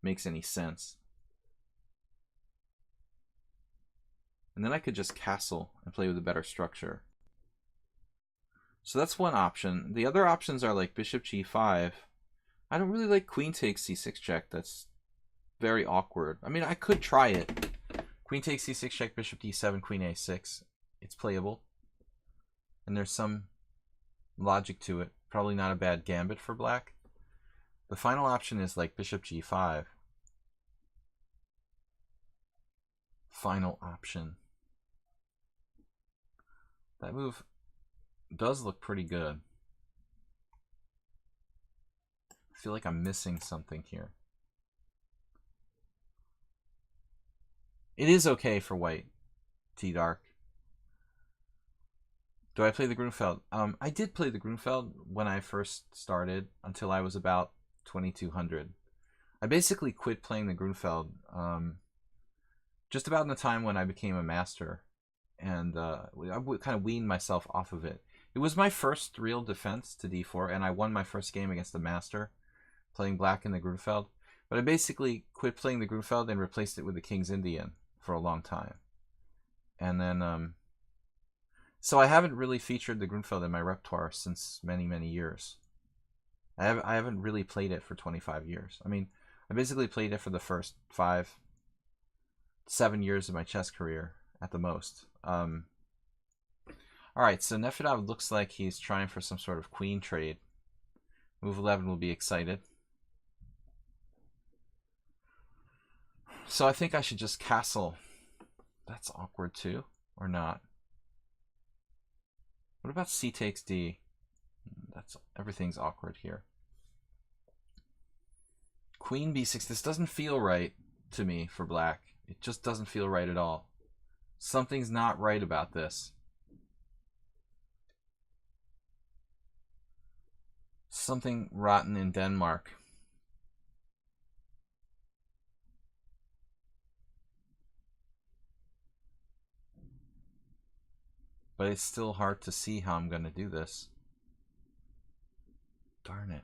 makes any sense. And then I could just castle and play with a better structure. So that's one option. The other options are like bishop g5. I don't really like queen takes c6 check. That's very awkward. I mean, I could try it. Queen takes c6 check, bishop d7, queen a6. It's playable. And there's some logic to it. Probably not a bad gambit for black. The final option is like bishop g5. Final option. That move does look pretty good. I feel like I'm missing something here. It is okay for white. T-dark. Do I play the Grunfeld? I did play the Grunfeld when I first started until I was about 2200. I basically quit playing the Grunfeld just about in the time when I became a master. And I kind of weaned myself off of it. It was my first real defense to d4, and I won my first game against the master, playing black in the Grunfeld. But I basically quit playing the Grunfeld and replaced it with the King's Indian for a long time. And then, so I haven't really featured the Grunfeld in my repertoire since many, many years. I haven't really played it for 25 years. I mean, I basically played it for the first 5, 7 years of my chess career at the most. Alright, so Nefedov looks like he's trying for some sort of queen trade. Move 11 will be excited. So I think I should just castle. That's awkward too, or not? What about c takes d? Everything's awkward here. Queen b6. This doesn't feel right to me for black. It just doesn't feel right at all. Something's not right about this. Something rotten in Denmark. But it's still hard to see how I'm going to do this. Darn it.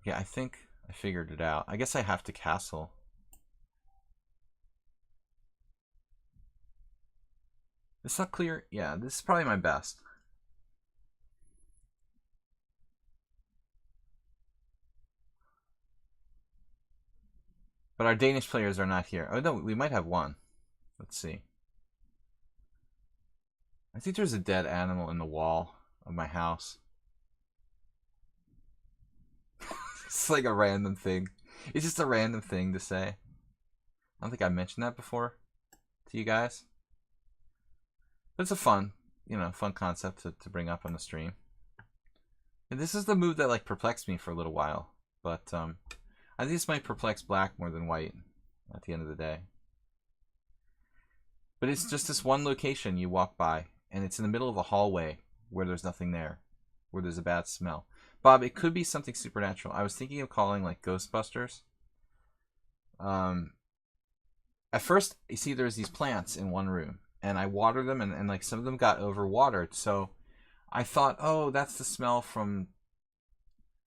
Yeah, I think I figured it out. I guess I have to castle. It's not clear. Yeah, this is probably my best. But our Danish players are not here. Oh, no, we might have one. Let's see. I think there's a dead animal in the wall of my house. It's like a random thing. It's just a random thing to say. I don't think I mentioned that before to you guys. But it's a fun, fun concept to bring up on the stream. And this is the move that like perplexed me for a little while. But I think this might perplex black more than white at the end of the day. But it's just this one location you walk by, and it's in the middle of a hallway where there's nothing there, where there's a bad smell. Bob, it could be something supernatural. I was thinking of calling like Ghostbusters. At first, you see there's these plants in one room, and I water them, and like some of them got overwatered. So I thought, oh, that's the smell from...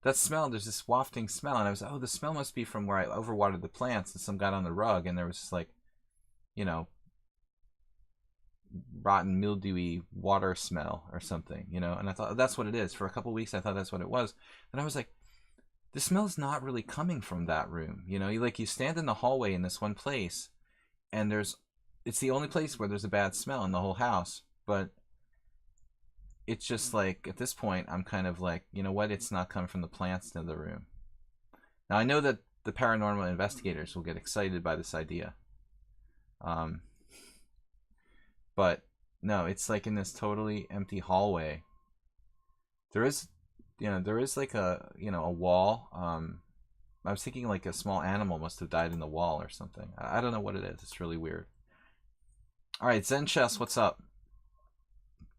That smell, there's this wafting smell, and I was, oh, the smell must be from where I overwatered the plants, and some got on the rug, and there was just like, rotten, mildewy water smell or something, and I thought, oh, that's what it is. For a couple of weeks, I thought that's what it was. And I was like, the smell's not really coming from that room, you stand in the hallway in this one place, and it's the only place where there's a bad smell in the whole house, but it's just like, at this point, I'm kind of like, you know what, it's not coming from the plants in the room. Now, I know that the paranormal investigators will get excited by this idea. But, no, it's like in this totally empty hallway. There is like a wall. I was thinking like a small animal must have died in the wall or something. I don't know what it is. It's really weird. Alright, Zen Chess, what's up?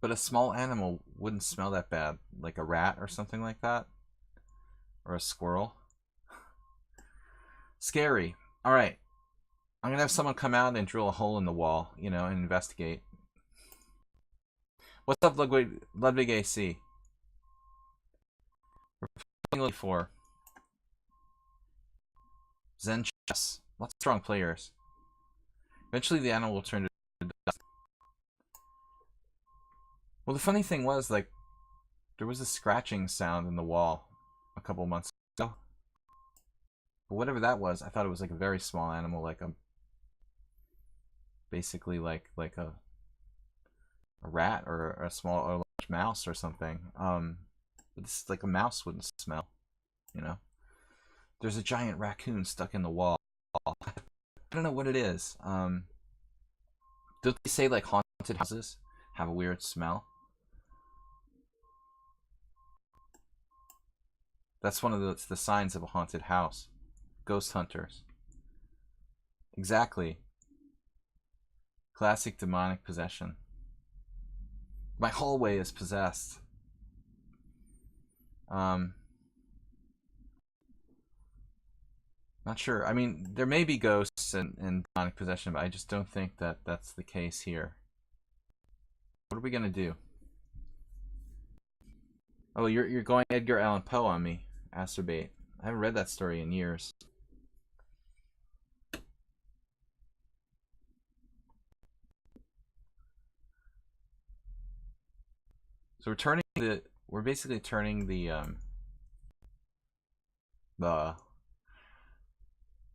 But a small animal wouldn't smell that bad. Like a rat or something like that. Or a squirrel. Scary. Alright. I'm going to have someone come out and drill a hole in the wall, and investigate. What's up, Ludwig AC? We're playing for Zen Chess. Lots of strong players. Eventually the animal will turn to dust. Well, the funny thing was, like, there was a scratching sound in the wall a couple months ago. But whatever that was, I thought it was like a very small animal, like a... basically like a rat or a small or a large mouse or something. But this is like a mouse wouldn't smell, There's a giant raccoon stuck in the wall. I don't know what it is. Don't they say like haunted houses have a weird smell? That's one of the signs of a haunted house. Ghost hunters. Exactly. Classic demonic possession. My hallway is possessed. Not sure. I mean, there may be ghosts and demonic possession, but I just don't think that that's the case here. What are we gonna do? Oh, you're going Edgar Allan Poe on me, Acerbate. I haven't read that story in years. So we're basically turning the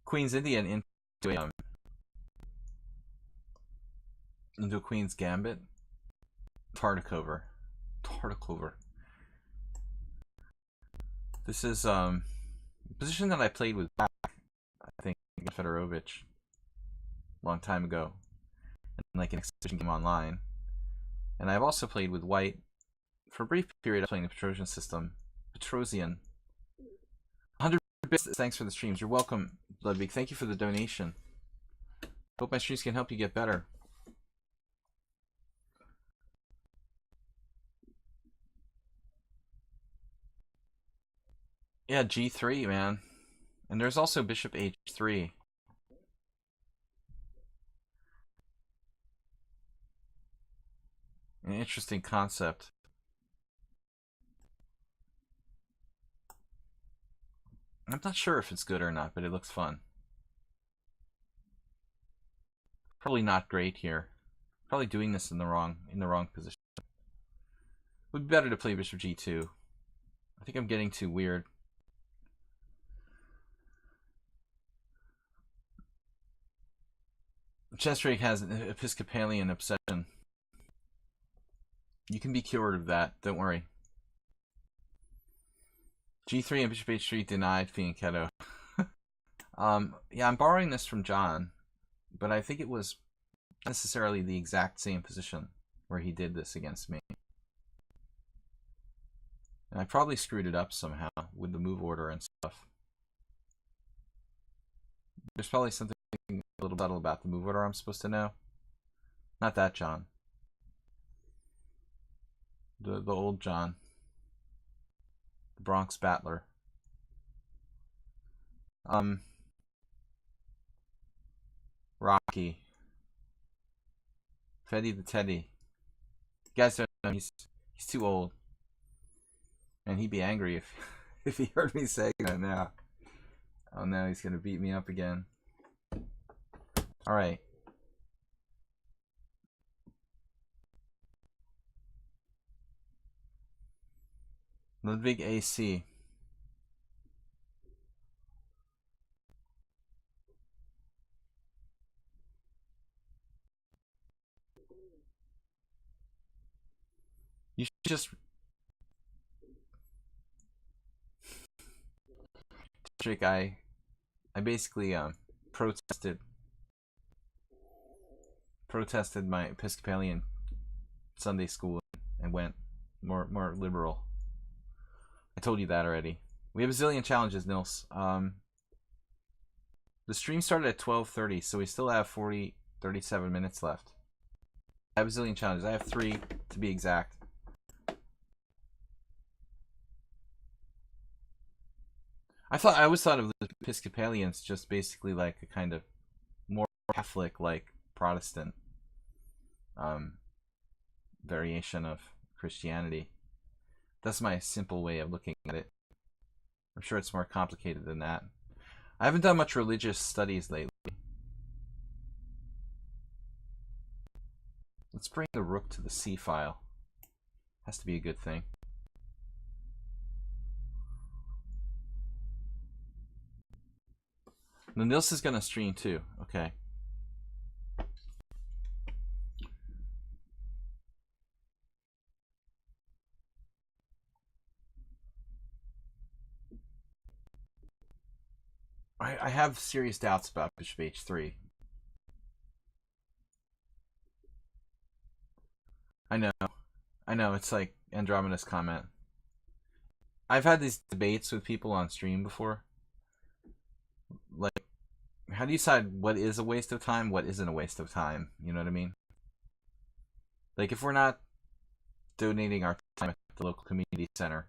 Queen's Indian into a Queen's Gambit. Tartakover. This is a position that I played with Black, I think, Fedorovich, a long time ago, in like an exhibition game online. And I've also played with White for a brief period of playing the Petrosian system. Petrosian. 100 bits. Thanks for the streams. You're welcome, Ludwig. Thank you for the donation. Hope my streams can help you get better. Yeah, g3, man. And there's also bishop h3. An interesting concept. I'm not sure if it's good or not, but it looks fun. Probably not great here. Probably doing this in the wrong position. Would be better to play bishop g2. I think I'm getting too weird. Chestrake has an Episcopalian obsession. You can be cured of that. Don't worry. G3 and bishop h3 denied fianchetto. Yeah, I'm borrowing this from John, but I think it was necessarily the exact same position where he did this against me. And I probably screwed it up somehow with the move order and stuff. There's probably something a little subtle about the move order I'm supposed to know. Not that John. The old John. The Bronx Battler. Rocky. Fetty the Teddy. You guys don't know, he's too old. And he'd be angry if he heard me say that now. Oh no, he's gonna beat me up again. Alright. Ludwig AC. You should just... I basically protested my Episcopalian Sunday school and went more liberal. I told you that already. We have a zillion challenges, Nils. The stream started at 12:30, so we still have 37 minutes left. I have a zillion challenges. I have 3 to be exact. I always thought of the Episcopalians just basically like a kind of more Catholic, like Protestant variation of Christianity. That's my simple way of looking at it. I'm sure it's more complicated than that. I haven't done much religious studies lately. Let's bring the rook to the c file. Has to be a good thing. Now Nils is gonna stream too. Okay. I have serious doubts about bishop h3. I know, it's like Andromeda's comment. I've had these debates with people on stream before. Like, how do you decide what is a waste of time, what isn't a waste of time? You know what I mean? Like, if we're not donating our time at the local community center,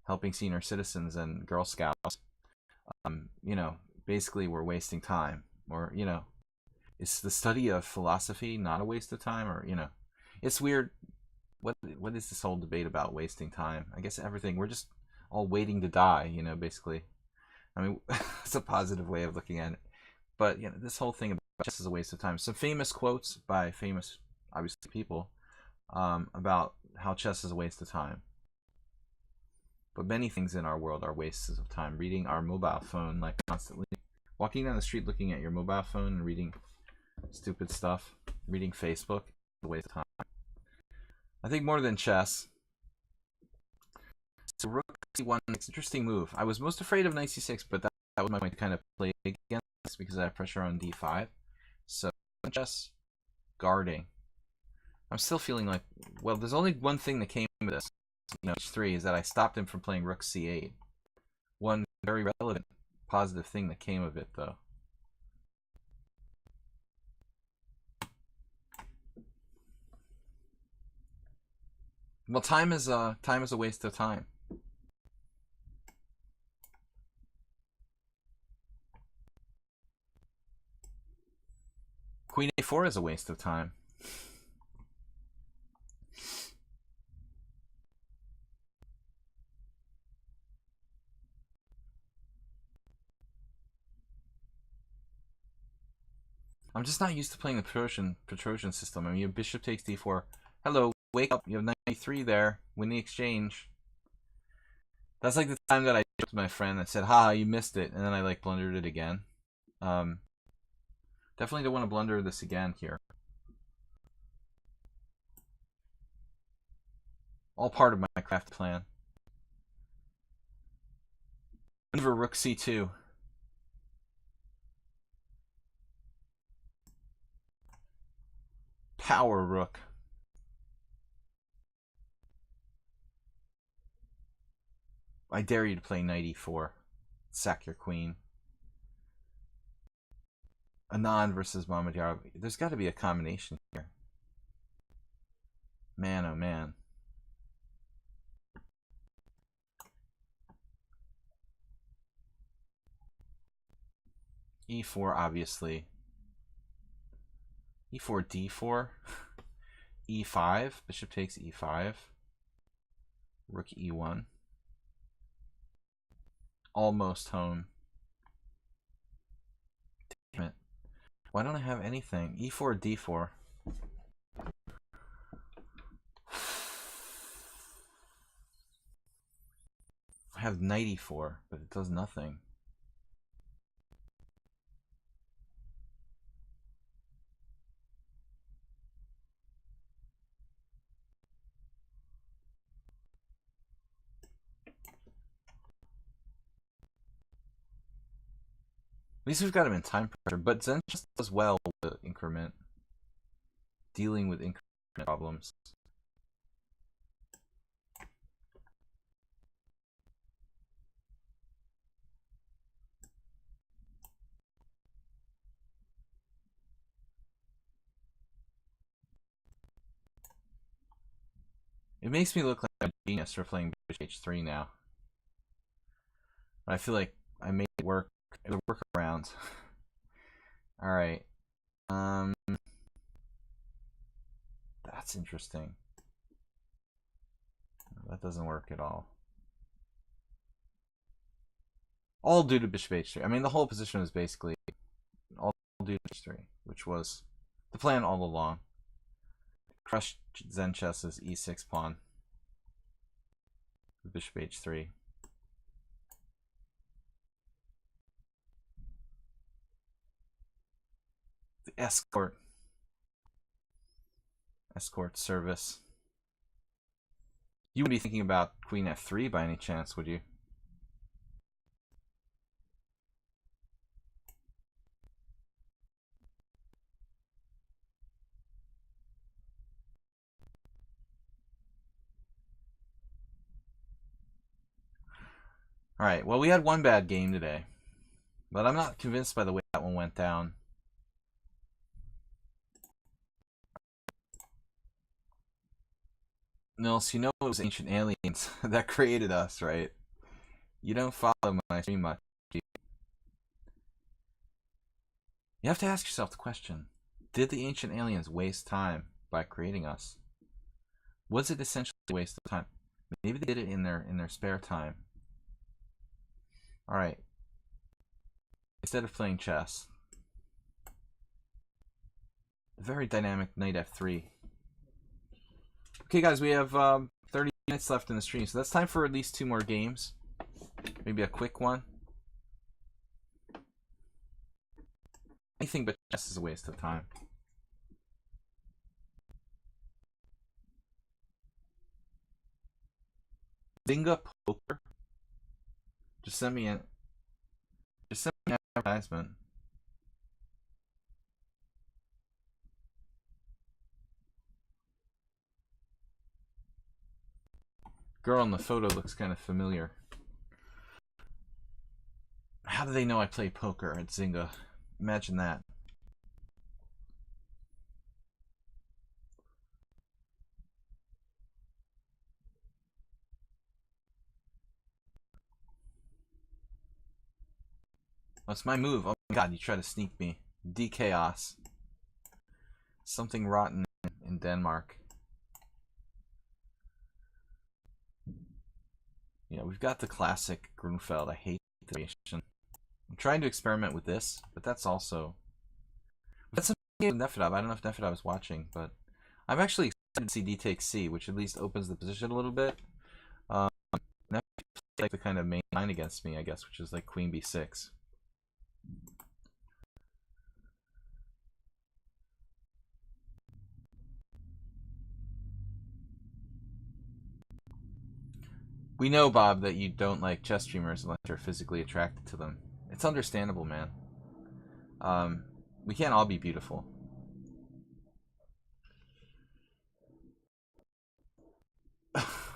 helping senior citizens and Girl Scouts, you know, basically we're wasting time. Or, you know, is the study of philosophy not a waste of time? Or, you know, it's weird. What is this whole debate about wasting time? I guess everything. We're just all waiting to die, you know, basically. I mean, it's a positive way of looking at it. But, you know, this whole thing about chess is a waste of time. Some famous quotes by famous, obviously, people about how chess is a waste of time. But many things in our world are wastes of time. Reading our mobile phone, like, constantly. Walking down the street looking at your mobile phone and reading stupid stuff. Reading Facebook is a waste of time. I think more than chess. So rook c1, it's an interesting move. I was most afraid of knight c6, but that was my point to kind of play against because I have pressure on d5. So chess, guarding. I'm still feeling like, well, there's only one thing that came of this, you know, h3, is that I stopped him from playing rook c8. One very relevant positive thing that came of it, though. Well, time is a waste of time. Queen a4 is a waste of time. I'm just not used to playing the Petrosian system. I mean, bishop takes d4. Hello, wake up. You have 93 there. Win the exchange. That's like the time that I joked with my friend that said, haha, you missed it. And then I like blundered it again. Definitely don't want to blunder this again here. All part of my craft plan. Maneuver rook c2. Power rook. I dare you to play knight e4. Sack your queen. Anand versus Mamedyarov. There's got to be a combination here. Man, oh man. E4, obviously. E4, D4. E5. Bishop takes E5. Rook E1. Almost home. Damn it. Why don't I have anything? E4, D4. I have knight E4, but it does nothing. At least we've got him in time pressure, but Zen just does well with increment. Dealing with increment problems. It makes me look like a genius for playing bishop h3 now. But I feel like I made it work. It would work around. Alright. That's interesting. That doesn't work at all. All due to bishop h3. I mean, the whole position was basically all due to h3, which was the plan all along. Crush Zen chess's e6 pawn. Bishop h3. The escort service. You wouldn't be thinking about queen f3 by any chance, would you? Alright, well, we had one bad game today. But I'm not convinced by the way that one went down. Nils, you know it was ancient aliens that created us, right? You don't follow my stream much. You have to ask yourself the question, did the ancient aliens waste time by creating us? Was it essentially a waste of time? Maybe they did it in their spare time. Alright. Instead of playing chess. Very dynamic knight f3. Okay, guys, we have 30 minutes left in the stream, so that's time for at least 2 more games. Maybe a quick one. Anything but chess is a waste of time. Zynga Poker. Just send me an advertisement. Girl in the photo looks kind of familiar. How do they know I play poker at Zynga? Imagine that. That's my move. Oh my god, you try to sneak me. D-Chaos. Something rotten in Denmark. Yeah, we've got the classic Grunfeld. I hate the variation. I'm trying to experiment with this, but that's also... That's a game with Nefedov. I don't know if Nefedov is watching, but I'm actually excited to see D takes C, which at least opens the position a little bit. Nefedov plays like the kind of main line against me, I guess, which is like Queen B6. We know, Bob, that you don't like chess streamers unless you're physically attracted to them. It's understandable, man. We can't all be beautiful.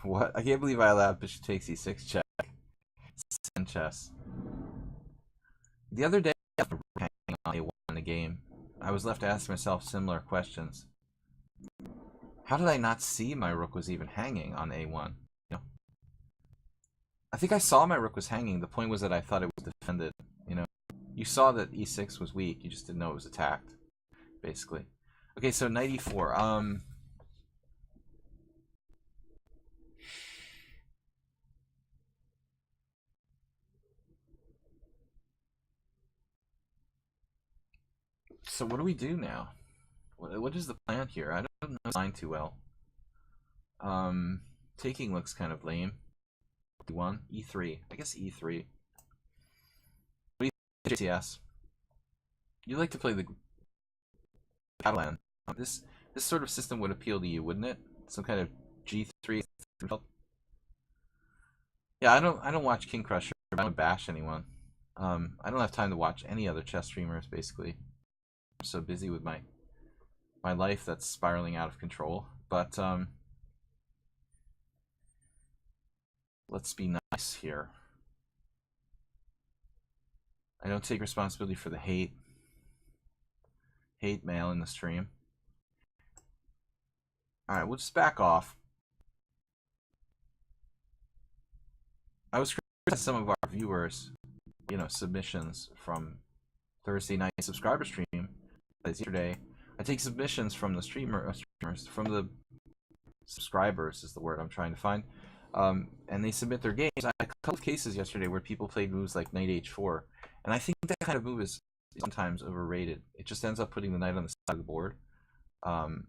What? I can't believe I allowed bishop takes e6 check. Send chess. The other day, after hanging on a1 in the game, I was left to ask myself similar questions. How did I not see my rook was even hanging on a1? You know? I think I saw my rook was hanging. The point was that I thought it was defended. You know, you saw that e6 was weak. You just didn't know it was attacked, basically. Okay, so knight e4. So what do we do now? What is the plan here? I don't know the line too well. Taking looks kind of lame. D1, E3. I guess E3. What do you think, JCS? You like to play the Battleland. This sort of system would appeal to you, wouldn't it? Some kind of G3. Yeah, I don't watch King Crusher. I don't bash anyone. I don't have time to watch any other chess streamers, basically. I'm so busy with my life that's spiraling out of control. But let's be nice here. I don't take responsibility for the hate mail in the stream. Alright, we'll just back off. I was criticizing some of our viewers, you know, submissions from Thursday night subscriber stream. Yesterday, I take submissions from the streamers, from the subscribers is the word I'm trying to find, and they submit their games. I had a couple of cases yesterday where people played moves like knight h4, and I think that kind of move is sometimes overrated. It just ends up putting the knight on the side of the board. Wow,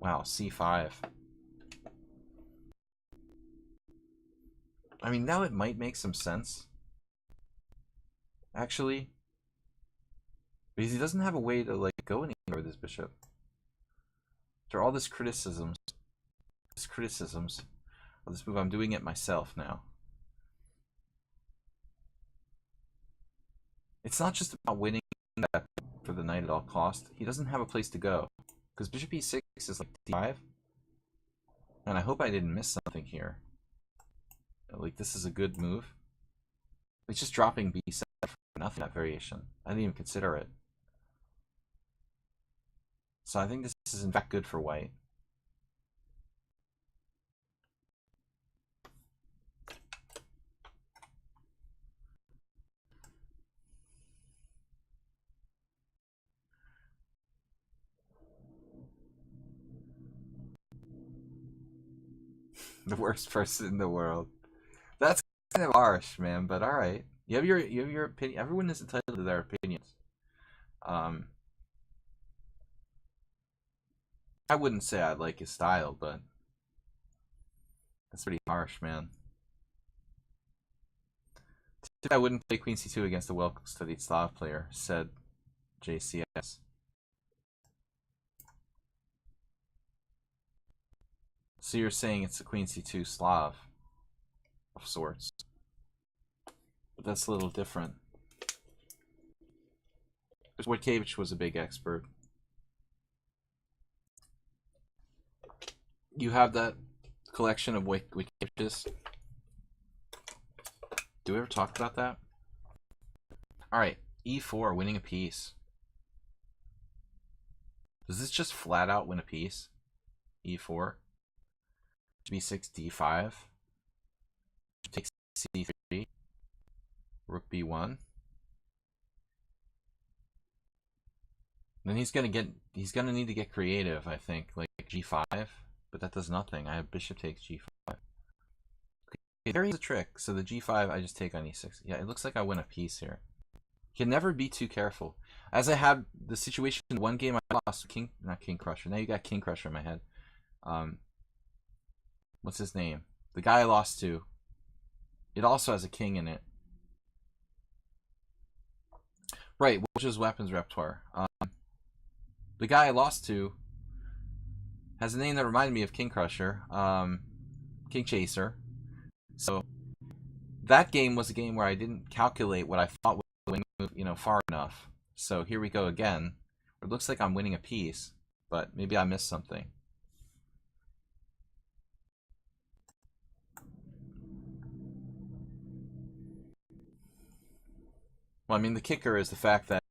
c5. I mean, now it might make some sense, actually, because he doesn't have a way to like go anywhere with his bishop. There are all these criticisms of this move. I'm doing it myself now. It's not just about winning that for the knight at all cost. He doesn't have a place to go because bishop e6 is like d5, and I hope I didn't miss something here. Like, this is a good move. It's just dropping b7 for nothing, that variation. I didn't even consider it. So I think this is in fact good for white. The worst person in the world. That's kind of harsh, man, but all right. You have your opinion. Everyone is entitled to their opinions. I wouldn't say I like his style, but that's pretty harsh, man. I wouldn't play Queen C2 against a well-studied Slav player, said JCS. So you're saying it's a Queen C2 Slav of sorts. But that's a little different. Wojtkiewicz was a big expert. You have that collection of Wojtkiewicz's? Do we ever talk about that? Alright, e4, winning a piece. Does this just flat out win a piece? e4. b6, d5. Take c3. Rook b1. Then he's gonna need to get creative, I think, like g5, but that does nothing. I have bishop takes g5. Okay, there is a trick. So the g5, I just take on e6. Yeah, it looks like I win a piece here. You can never be too careful. As I had the situation in one game I lost, not King Crusher. Now you got King Crusher in my head. What's his name? The guy I lost to. It also has a king in it. Right, which is weapons repertoire. The guy I lost to has a name that reminded me of King Crusher, King Chaser. So that game was a game where I didn't calculate what I thought was the wing move, far enough. So here we go again. It looks like I'm winning a piece, but maybe I missed something. Well, I mean, the kicker is the fact that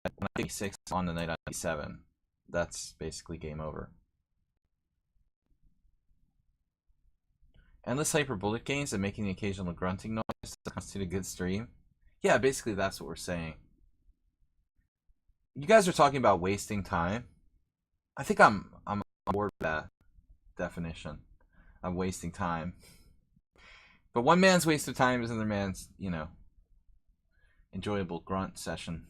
when I take 6 on the knight on e7, that's basically game over. Endless hyperbolic gains and making the occasional grunting noise to constitute a good stream. Yeah, basically that's what we're saying. You guys are talking about wasting time. I think I'm on board with that definition of wasting time. But one man's waste of time is another man's, enjoyable grunt session.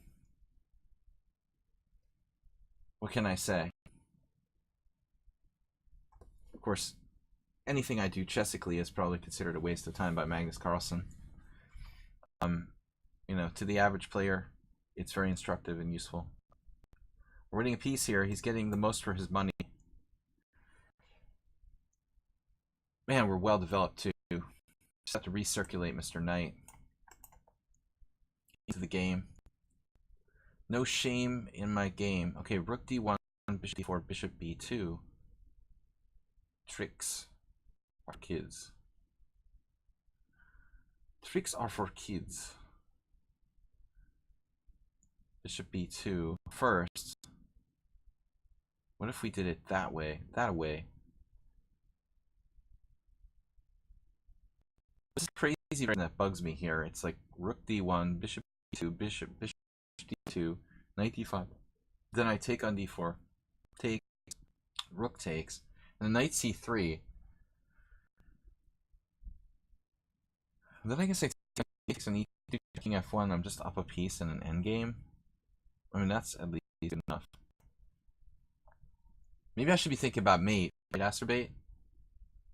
What can I say? Of course, anything I do chessically is probably considered a waste of time by Magnus Carlsen. To the average player, it's very instructive and useful. We're winning a piece here. He's getting the most for his money. Man, we're well developed too. Just have to recirculate Mr. Knight into the game. No shame in my game. Okay, rook d1, bishop d4, bishop b2. Tricks are kids. Tricks are for kids. Bishop b2 first. What if we did it that way? That way. This is crazy that bugs me here. It's like rook d1, bishop d2, bishop d2, knight d5. Then I take on d4. Take, rook takes, and then knight c3. And then I guess I take on e2, king f1. I'm just up a piece in an endgame. I mean, that's at least good enough. Maybe I should be thinking about mate. Right, Asterbait?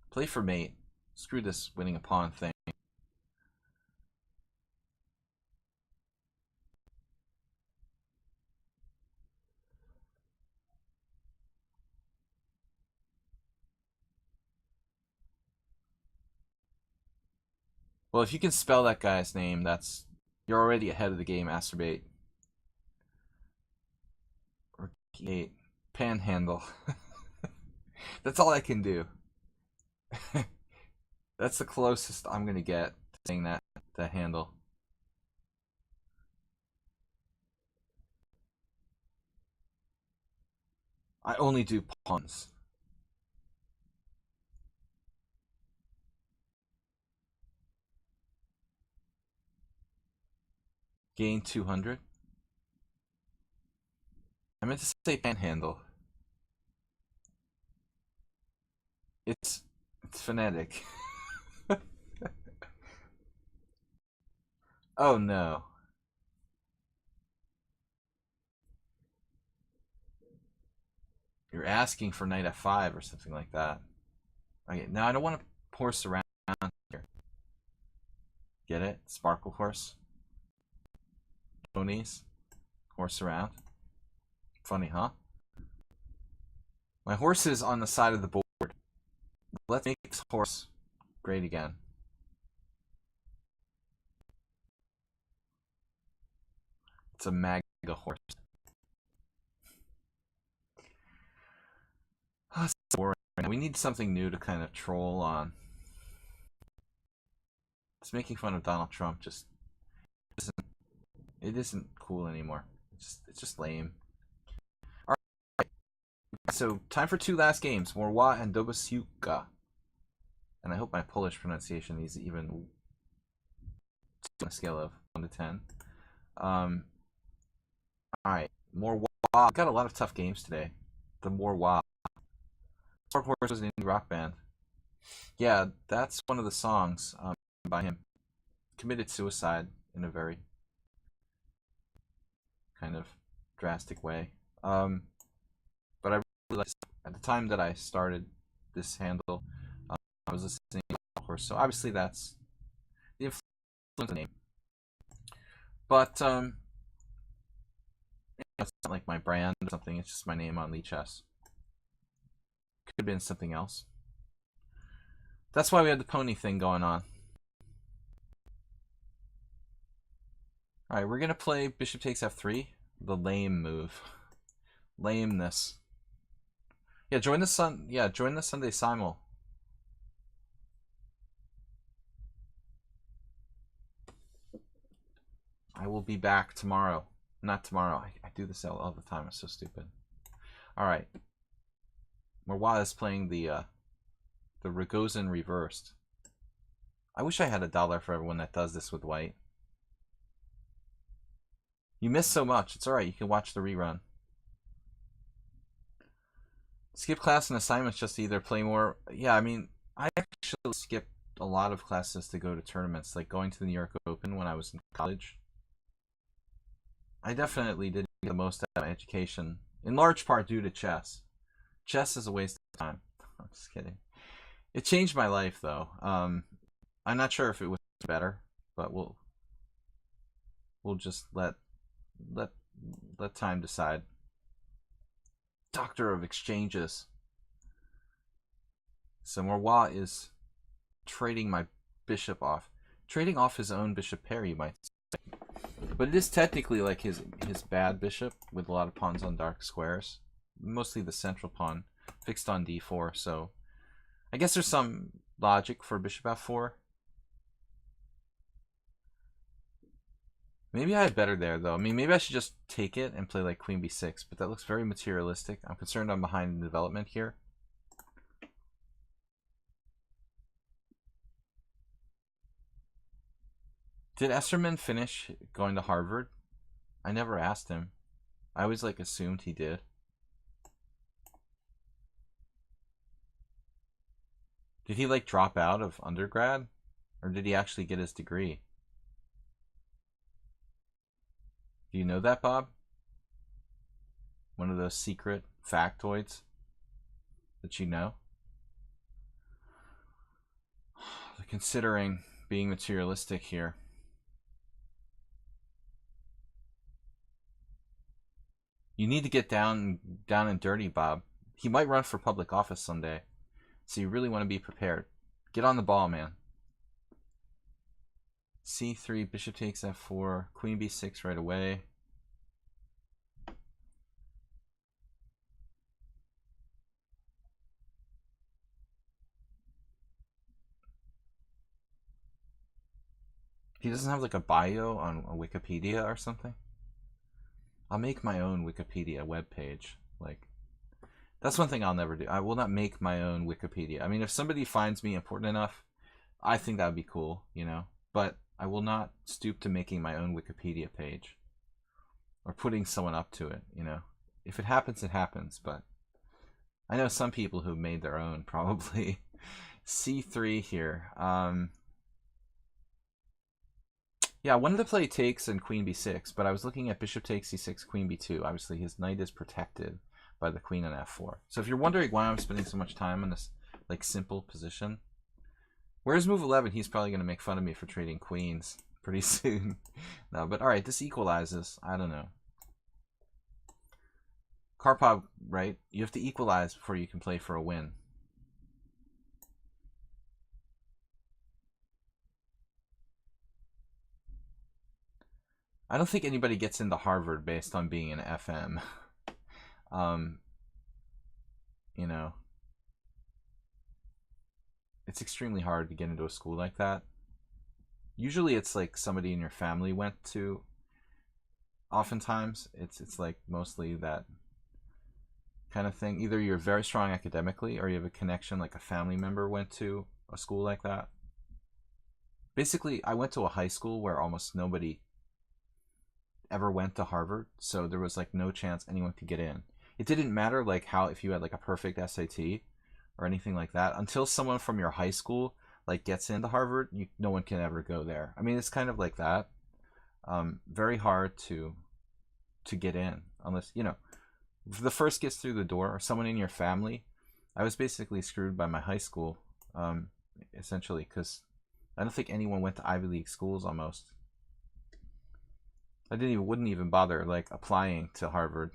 Play for mate. Screw this winning a pawn thing. Well, if you can spell that guy's name, you're already ahead of the game, Asterbait. Or 8. Panhandle. That's all I can do. That's the closest I'm gonna get to saying that handle. I only do pawns. Gain 200. I meant to say panhandle. It's phonetic. Oh no. You're asking for knight f5 or something like that. Okay, now I don't want to horse around here. Get it? Sparkle horse. Ponies. Horse around. Funny, huh? My horse is on the side of the board. Let's make this horse great again. It's a mega horse. Oh, it's so boring. We need something new to kind of troll on. It's making fun of Donald Trump it isn't cool anymore. It's just lame. Alright. So time for 2 last games. Morwa and Dobasiuka. And I hope my Polish pronunciation is even on a scale of 1 to 10. Alright. Morwa I've got a lot of tough games today. The more WoW. Sword Horse was an indie rock band. Yeah, that's one of the songs by him. Committed suicide in a very kind of drastic way. But I really liked it. At the time that I started this handle, I was listening to Sword Horse, so obviously that's the influence of the name. But it's not like my brand or something, it's just my name on lichess. Could have been something else. That's why we had the pony thing going on. Alright, we're gonna play bishop takes f3. The lame move. Lameness. Yeah, join the Sunday Simul. I will be back tomorrow. Not tomorrow. I do this all the time. I'm so stupid. Alright. Morwa is playing the Rogozin reversed. I wish I had $1 for everyone that does this with white. You missed so much. It's alright. You can watch the rerun. Skip class and assignments just to either play more. Yeah, I mean, I actually skipped a lot of classes to go to tournaments, like going to the New York Open when I was in college. I definitely didn't get the most out of my education, in large part due to chess. Chess is a waste of time. I'm just kidding. It changed my life, though. I'm not sure if it was better, but we'll just let time decide. Doctor of Exchanges. So Morwa is trading my bishop off. Trading off his own bishop pair, you might say. But it is technically like his bad bishop with a lot of pawns on dark squares. Mostly the central pawn fixed on d4, so I guess there's some logic for bishop f4. Maybe I had better there, though. I mean, maybe I should just take it and play like queen b6, but that looks very materialistic. I'm concerned I'm behind in development here. Did Esserman finish going to Harvard? I never asked him. I always like assumed he did. Did he like drop out of undergrad? Or did he actually get his degree? Do you know that, Bob? One of those secret factoids that you know? Considering being materialistic here. You need to get down and dirty, Bob. He might run for public office someday. So you really want to be prepared. Get on the ball, man. c3, bishop takes f4, queen b6 right away. He doesn't have like a bio on Wikipedia or something? I'll make my own Wikipedia webpage. Like, that's one thing I'll never do. I will not make my own Wikipedia. I mean, if somebody finds me important enough, I think that would be cool, you know? But I will not stoop to making my own Wikipedia page. Or putting someone up to it, you know? If it happens, it happens, but I know some people who've made their own, probably. c3 here. Yeah, I wanted to play takes and queen b6, but I was looking at bishop takes c6, queen b2. Obviously, his knight is protected by the queen on f4. So if you're wondering why I'm spending so much time on this like simple position, where's move 11? He's probably going to make fun of me for trading queens pretty soon. No, but all right, this equalizes. I don't know. Karpov, right? You have to equalize before you can play for a win. I don't think anybody gets into Harvard based on being an FM. You know, it's extremely hard to get into a school like that. Usually it's like somebody in your family went to. Oftentimes it's like mostly that kind of thing. Either you're very strong academically or you have a connection, like a family member went to a school like that. Basically, I went to a high school where almost nobody ever went to Harvard, so there was like no chance anyone could get in. It didn't matter like how if you had like a perfect SAT or anything like that until someone from your high school like gets into Harvard. No one can ever go there. I mean, it's kind of like that. Very hard to get in unless if the first gets through the door or someone in your family. I was basically screwed by my high school, essentially, because I don't think anyone went to Ivy League schools almost. I wouldn't even bother like applying to Harvard.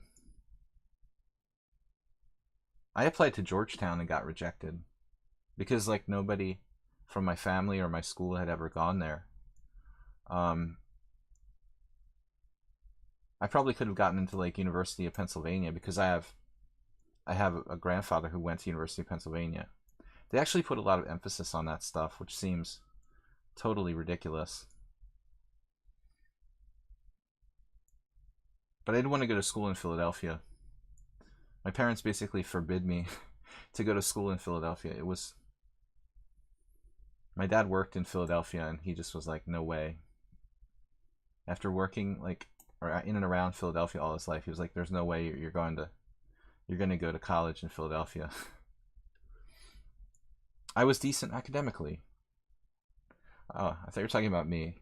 I applied to Georgetown and got rejected because like nobody from my family or my school had ever gone there. I probably could have gotten into like University of Pennsylvania because I have a grandfather who went to University of Pennsylvania. They actually put a lot of emphasis on that stuff, which seems totally ridiculous. But I didn't want to go to school in Philadelphia. My parents basically forbid me to go to school in Philadelphia. My dad worked in Philadelphia and he just was like, no way. After working like in and around Philadelphia all his life, he was like, there's no way you're going to go to college in Philadelphia. I was decent academically. Oh, I thought you were talking about me.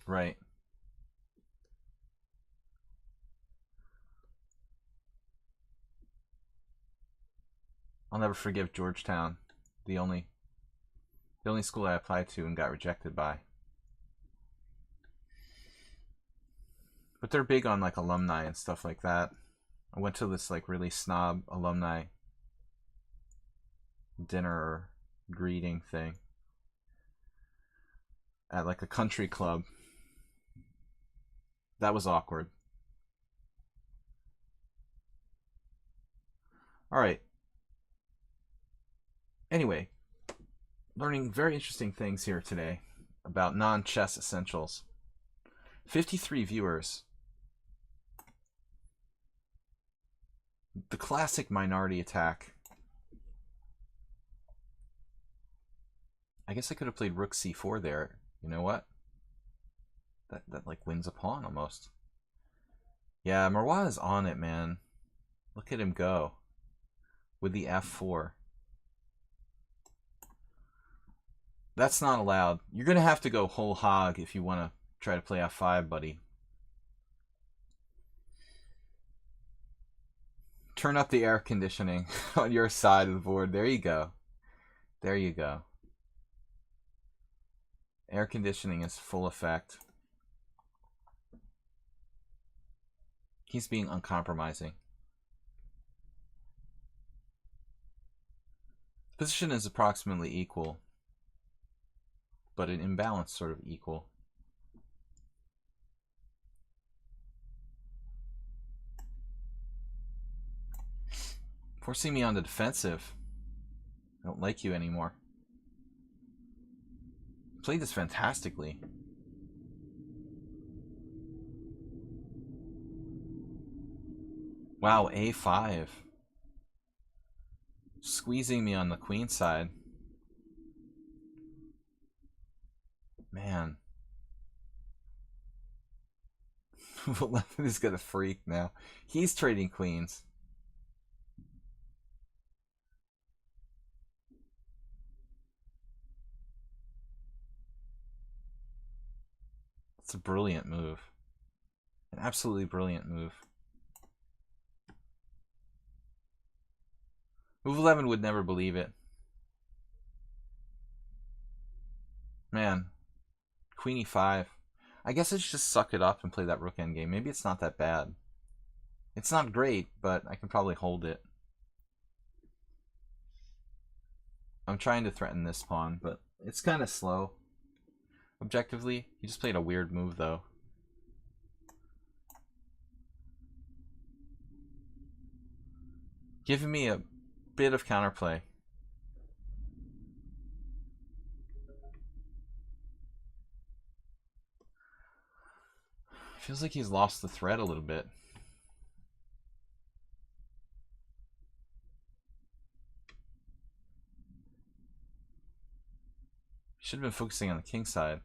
Right. I'll never forgive Georgetown. The only school I applied to and got rejected by. But they're big on like alumni and stuff like that. I went to this like really snob alumni dinner or greeting thing at like a country club. That was awkward. All right. Anyway, learning very interesting things here today about non-chess essentials. 53 viewers. The classic minority attack. I guess I could have played rook c4 there. You know what? That like wins a pawn almost. Yeah, Marwa is on it, man. Look at him go with the f4. That's not allowed. You're gonna have to go whole hog if you want to try to play f5, buddy. Turn up the air conditioning on your side of the board. There you go. There you go. Air conditioning is full effect. He's being uncompromising. Position is approximately equal, but an imbalance sort of equal. Forcing me on the defensive. I don't like you anymore. Played this fantastically. Wow, a5. Squeezing me on the queen side. Man. Levin is gonna freak now. He's trading queens. It's a brilliant move. An absolutely brilliant move. Move 11 would never believe it. Man. Queen e5. I guess I should just suck it up and play that rook endgame. Maybe it's not that bad. It's not great, but I can probably hold it. I'm trying to threaten this pawn, but it's kind of slow. Objectively, he just played a weird move, though. Giving me a bit of counterplay. Feels like he's lost the thread a little bit. Should have been focusing on the king side.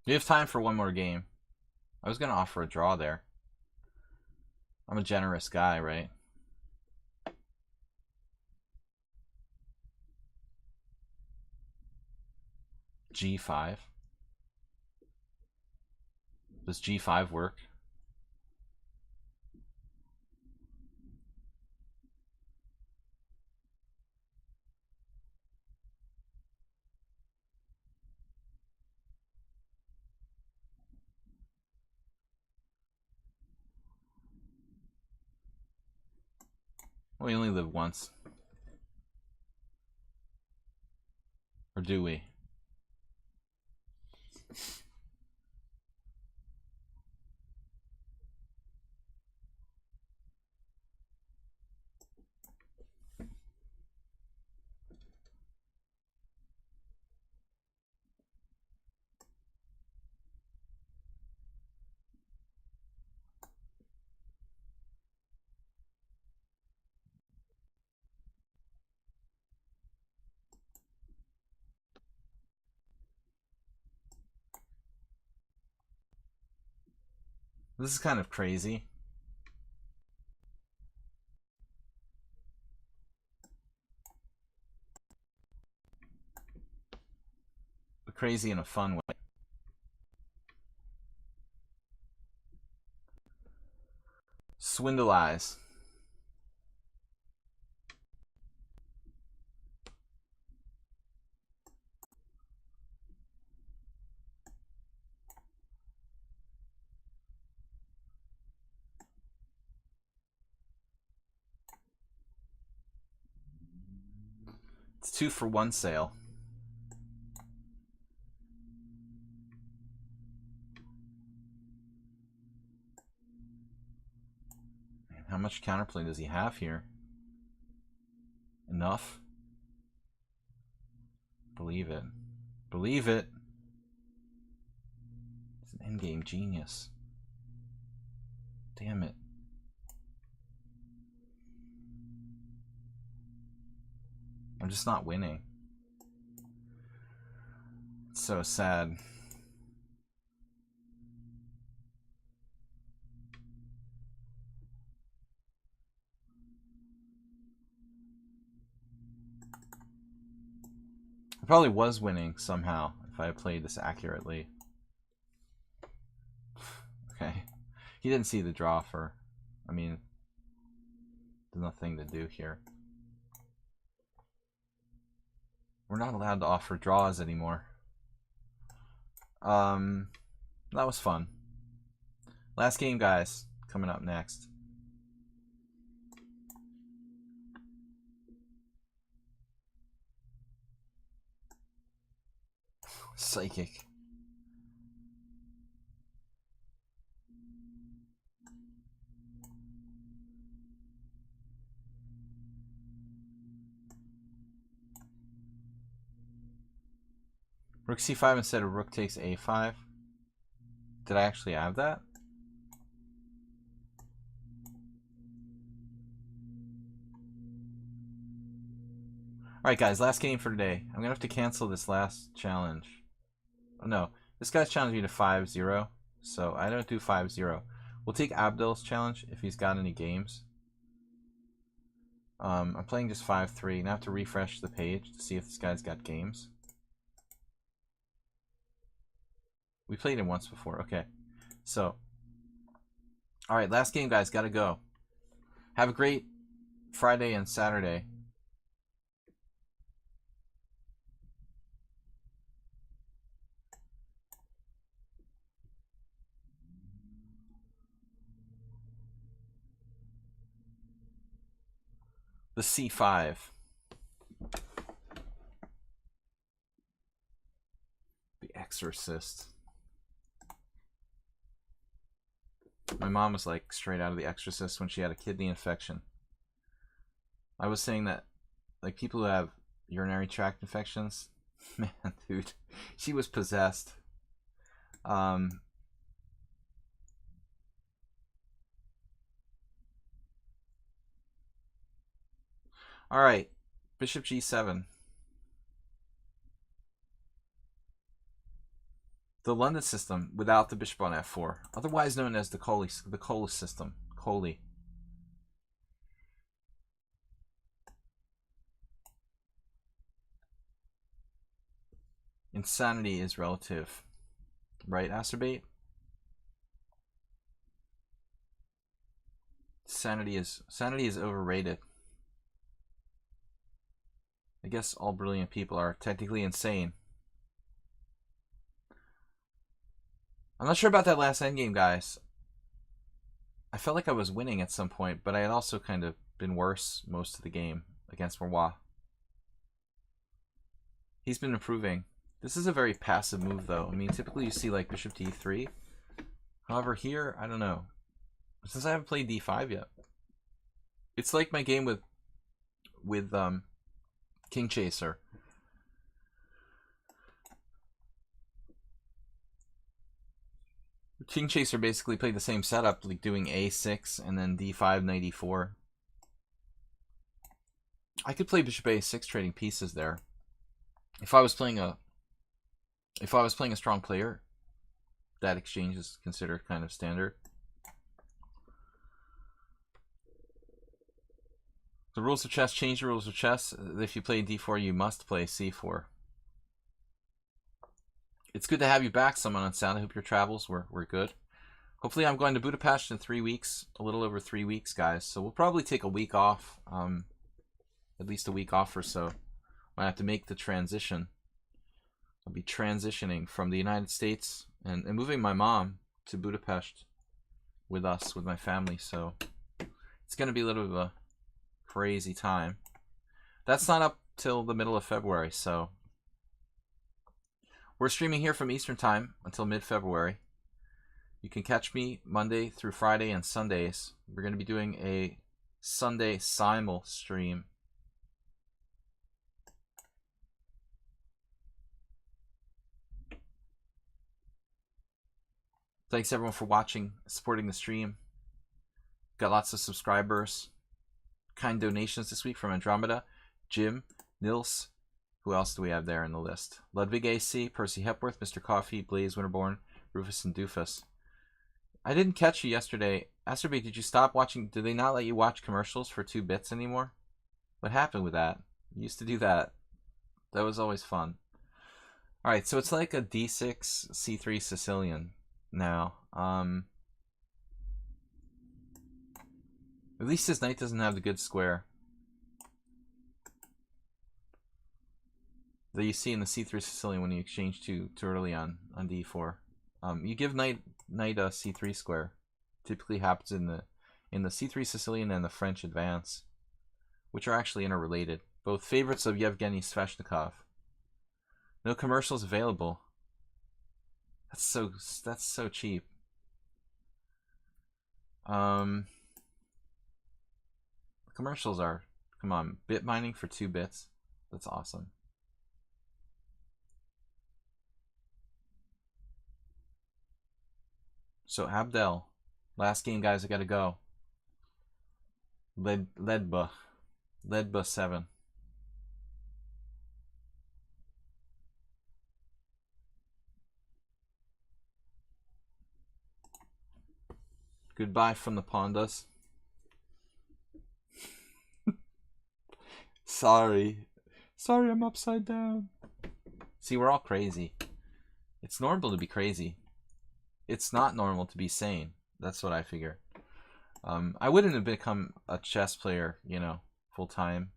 We have time for one more game. I was going to offer a draw there. I'm a generous guy, right? G5. Does G5 work? We only live once. Or do we? This is kind of crazy. But crazy in a fun way. Swindle eyes. It's 2-for-1 sale. Man, how much counterplay does he have here? Enough? Believe it. Believe it. It's an endgame genius. Damn it. I'm just not winning. It's so sad. I probably was winning somehow if I had played this accurately. Okay. He didn't see the draw for... I mean, there's nothing to do here. We're not allowed to offer draws anymore. That was fun. Last game, guys. Coming up next. Psychic. Rook c5 instead of rook takes a5. Did I actually have that? Alright guys, last game for today. I'm going to have to cancel this last challenge. Oh no, this guy's challenged me to 5-0, so I don't do 5-0. We'll take Abdul's challenge if he's got any games. I'm playing just 5-3, and I have to refresh the page to see if this guy's got games. We played him once before. Okay. So. Alright, last game, guys. Gotta go. Have a great Friday and Saturday. The C5. The Exorcist. My mom was like straight out of The Exorcist when she had a kidney infection. I was saying that, like, people who have urinary tract infections, man, dude, she was possessed. All right, bishop g7. The London system without the bishop on f4, otherwise known as the Coley system. Coley. Insanity is relative, right, Acerbate? Sanity is overrated. I guess all brilliant people are technically insane. I'm not sure about that last endgame, guys. I felt like I was winning at some point, but I had also kind of been worse most of the game against Marois. He's been improving. This is a very passive move, though. I mean, typically you see like bishop to e3. However, here, I don't know. Since I haven't played d5 yet, it's like my game with King Chaser. King Chaser basically played the same setup, like doing a6 and then d5, knight e4. I could play bishop a6, trading pieces there. If I was playing a strong player, that exchange is considered kind of standard. The rules of chess change the rules of chess. If you play d4, you must play c4. It's good to have you back, Someone on Sound. I hope your travels were good. Hopefully I'm going to Budapest in 3 weeks, a little over 3 weeks, guys. So we'll probably take a week off, at least a week off or so. I have to make the transition. I'll be transitioning from the United States and moving my mom to Budapest with us, with my family. So it's going to be a little bit of a crazy time. That's not up till the middle of February, so we're streaming here from Eastern Time until mid-February. You can catch me Monday through Friday and Sundays. We're going to be doing a Sunday simul stream. Thanks everyone for watching, supporting the stream. Got lots of subscribers. Kind donations this week from Andromeda, Jim, Nils. Who else do we have there in the list? Ludwig AC, Percy Hepworth, Mr. Coffee, Blaze Winterborn, Rufus and Doofus. I didn't catch you yesterday. Asterby, did you stop watching? Did they not let you watch commercials for 2 bits anymore? What happened with that? You used to do that. That was always fun. Alright, so it's like a d6, c3 Sicilian now. At least his knight doesn't have the good square that you see in the c3 Sicilian when you exchange too early on d4. You give knight a c3 square. Typically happens in the c3 Sicilian and the French advance, which are actually interrelated. Both favorites of Yevgeny Sveshnikov. No commercials available. That's so cheap. Commercials are, come on, bit mining for 2 bits. That's awesome. So Abdel, last game, guys. I gotta go. Ledba 7. Goodbye from the Pondas. Sorry, I'm upside down. See, we're all crazy. It's normal to be crazy. It's not normal to be sane. That's what I figure. I wouldn't have become a chess player, full time.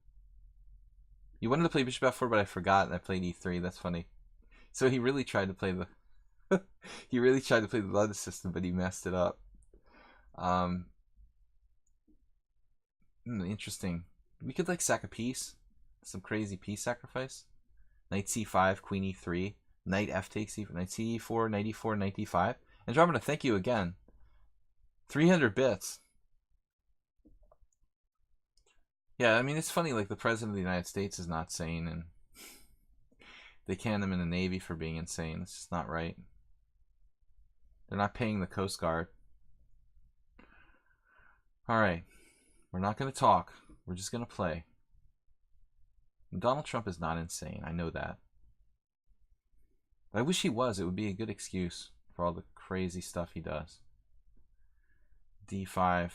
You wanted to play bishop f4, but I forgot and I played e3. That's funny. So he really tried to play the London system, but he messed it up. Interesting. We could sack a piece. Some crazy piece sacrifice. Knight c5, queen e3, knight f takes e4, knight c4, knight e4, knight d5. Andromeda, thank you again. 300 bits. Yeah, I mean, it's funny, like, the President of the United States is not sane, and they can him in the Navy for being insane. It's just not right. They're not paying the Coast Guard. Alright. We're not going to talk. We're just going to play. And Donald Trump is not insane. I know that. But I wish he was. It would be a good excuse for all the crazy stuff he does. D5.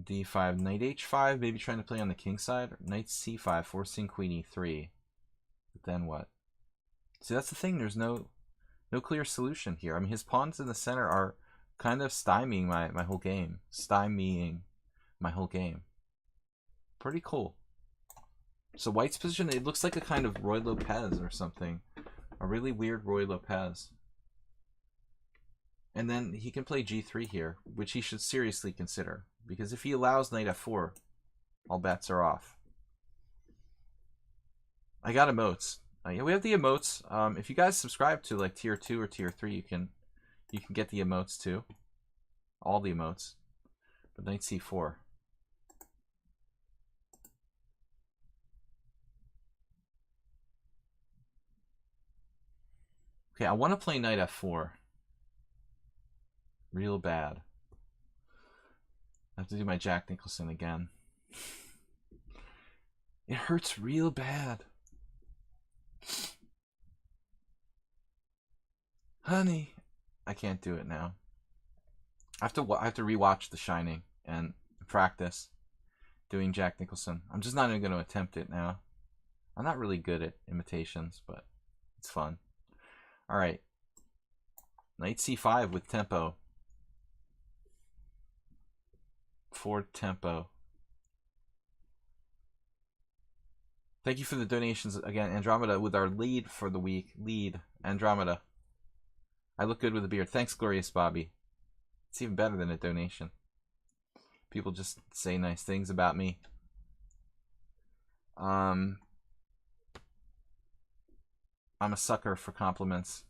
D5. Knight H5. Maybe trying to play on the king side. Knight C5. Forcing Queen E3. But then what? See, that's the thing. There's no clear solution here. I mean, his pawns in the center are kind of stymieing my whole game. Stymieing my whole game. Pretty cool. So White's position, it looks like a kind of Roy Lopez or something. A really weird Roy Lopez. And then he can play G3 here, which he should seriously consider. Because if he allows Knight F4, all bets are off. I got emotes. Yeah, we have the emotes. If you guys subscribe to like tier 2 or tier 3, you can get the emotes too. All the emotes. But Knight C4. Okay, I want to play Knight F4. Real bad. I have to do my Jack Nicholson again. It hurts real bad. Honey, I can't do it now. I have to rewatch The Shining and practice doing Jack Nicholson. I'm just not even going to attempt it now. I'm not really good at imitations, but it's fun. All right. Knight C5 with tempo. 4 tempo. Thank you for the donations again, Andromeda, with our lead for the week. Lead, Andromeda. I look good with a beard. Thanks, Glorious Bobby. It's even better than a donation. People just say nice things about me. I'm a sucker for compliments,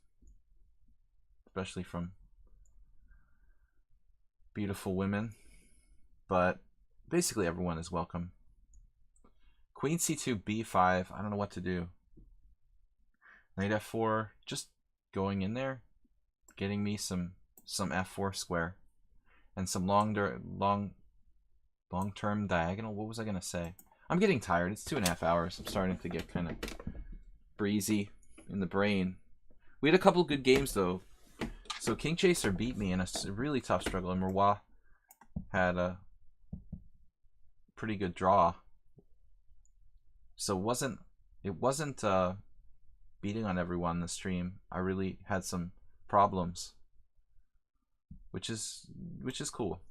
especially from beautiful women. But basically everyone is welcome. Queen C2, B5. I don't know what to do. Knight F4. Just going in there, getting me some F4 square and some long-term diagonal. What was I gonna say? I'm getting tired. It's 2.5 hours. I'm starting to get kind of breezy in the brain. We had a couple good games though. So King Chaser beat me in a really tough struggle, and Merwa had a pretty good draw. So it wasn't beating on everyone in the stream. I really had some problems, which is cool.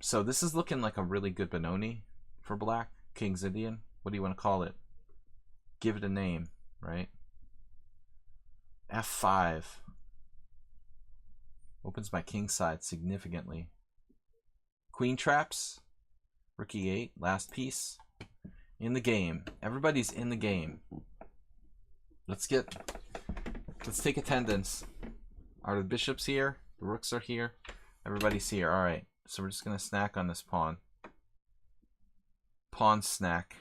So this is looking like a really good Benoni for black. King's Indian. What do you want to call it? Give it a name, right? F5 opens my king side significantly. Queen traps. Rook E8. Last piece in the game. Everybody's in the game. Let's take attendance. Are the bishops here? The rooks are here. Everybody's here. All right. So we're just gonna snack on this pawn. Pawn snack.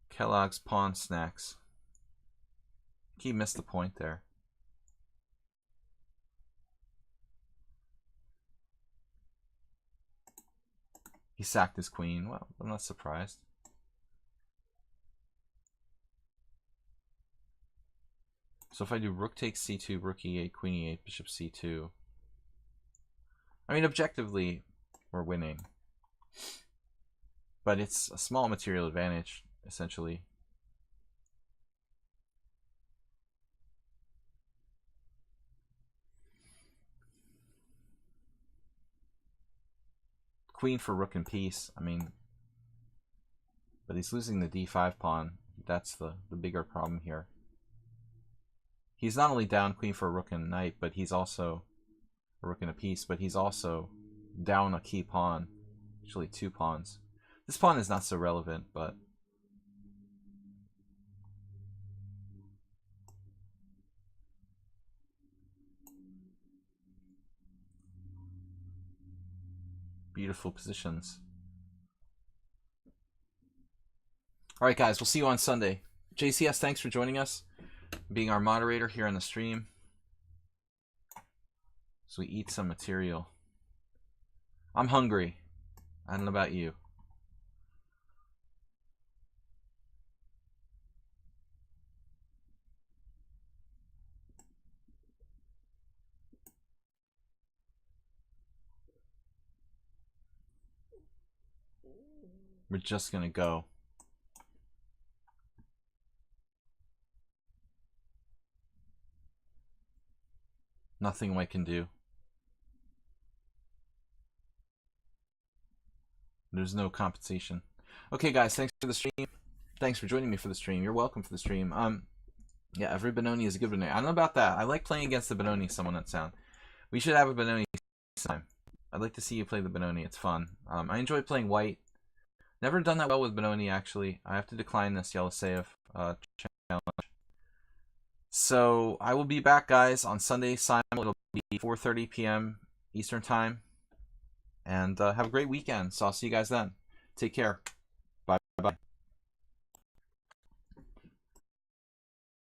Kellogg's pawn snacks. He missed the point there. He sacked his queen. Well, I'm not surprised. So if I do rook takes c2, rook e8, queen e8, bishop c2. I mean, objectively, we're winning. But it's a small material advantage, essentially. Queen for rook and piece. I mean, but he's losing the d5 pawn. That's the bigger problem here. He's not only down queen for a rook and knight, but he's also a rook and a piece, but he's also down a key pawn. Actually, 2 pawns. This pawn is not so relevant, but beautiful positions. All right, guys, we'll see you on Sunday. JCS, thanks for joining us, being our moderator here on the stream. So we eat some material. I'm hungry. I don't know about you. We're just gonna go. Nothing I can do. There's no compensation. Okay, guys, thanks for the stream. Thanks for joining me for the stream. You're welcome for the stream. Yeah, every Benoni is a good Benoni. I don't know about that. I like playing against the Benoni, someone that sound. We should have a Benoni time. I'd like to see you play the Benoni. It's fun. I enjoy playing white. Never done that well with Benoni, actually. I have to decline this Yeliseyev challenge. So I will be back, guys, on Sunday. Simon, it'll be 4:30 p.m. Eastern Time. And have a great weekend. So I'll see you guys then. Take care.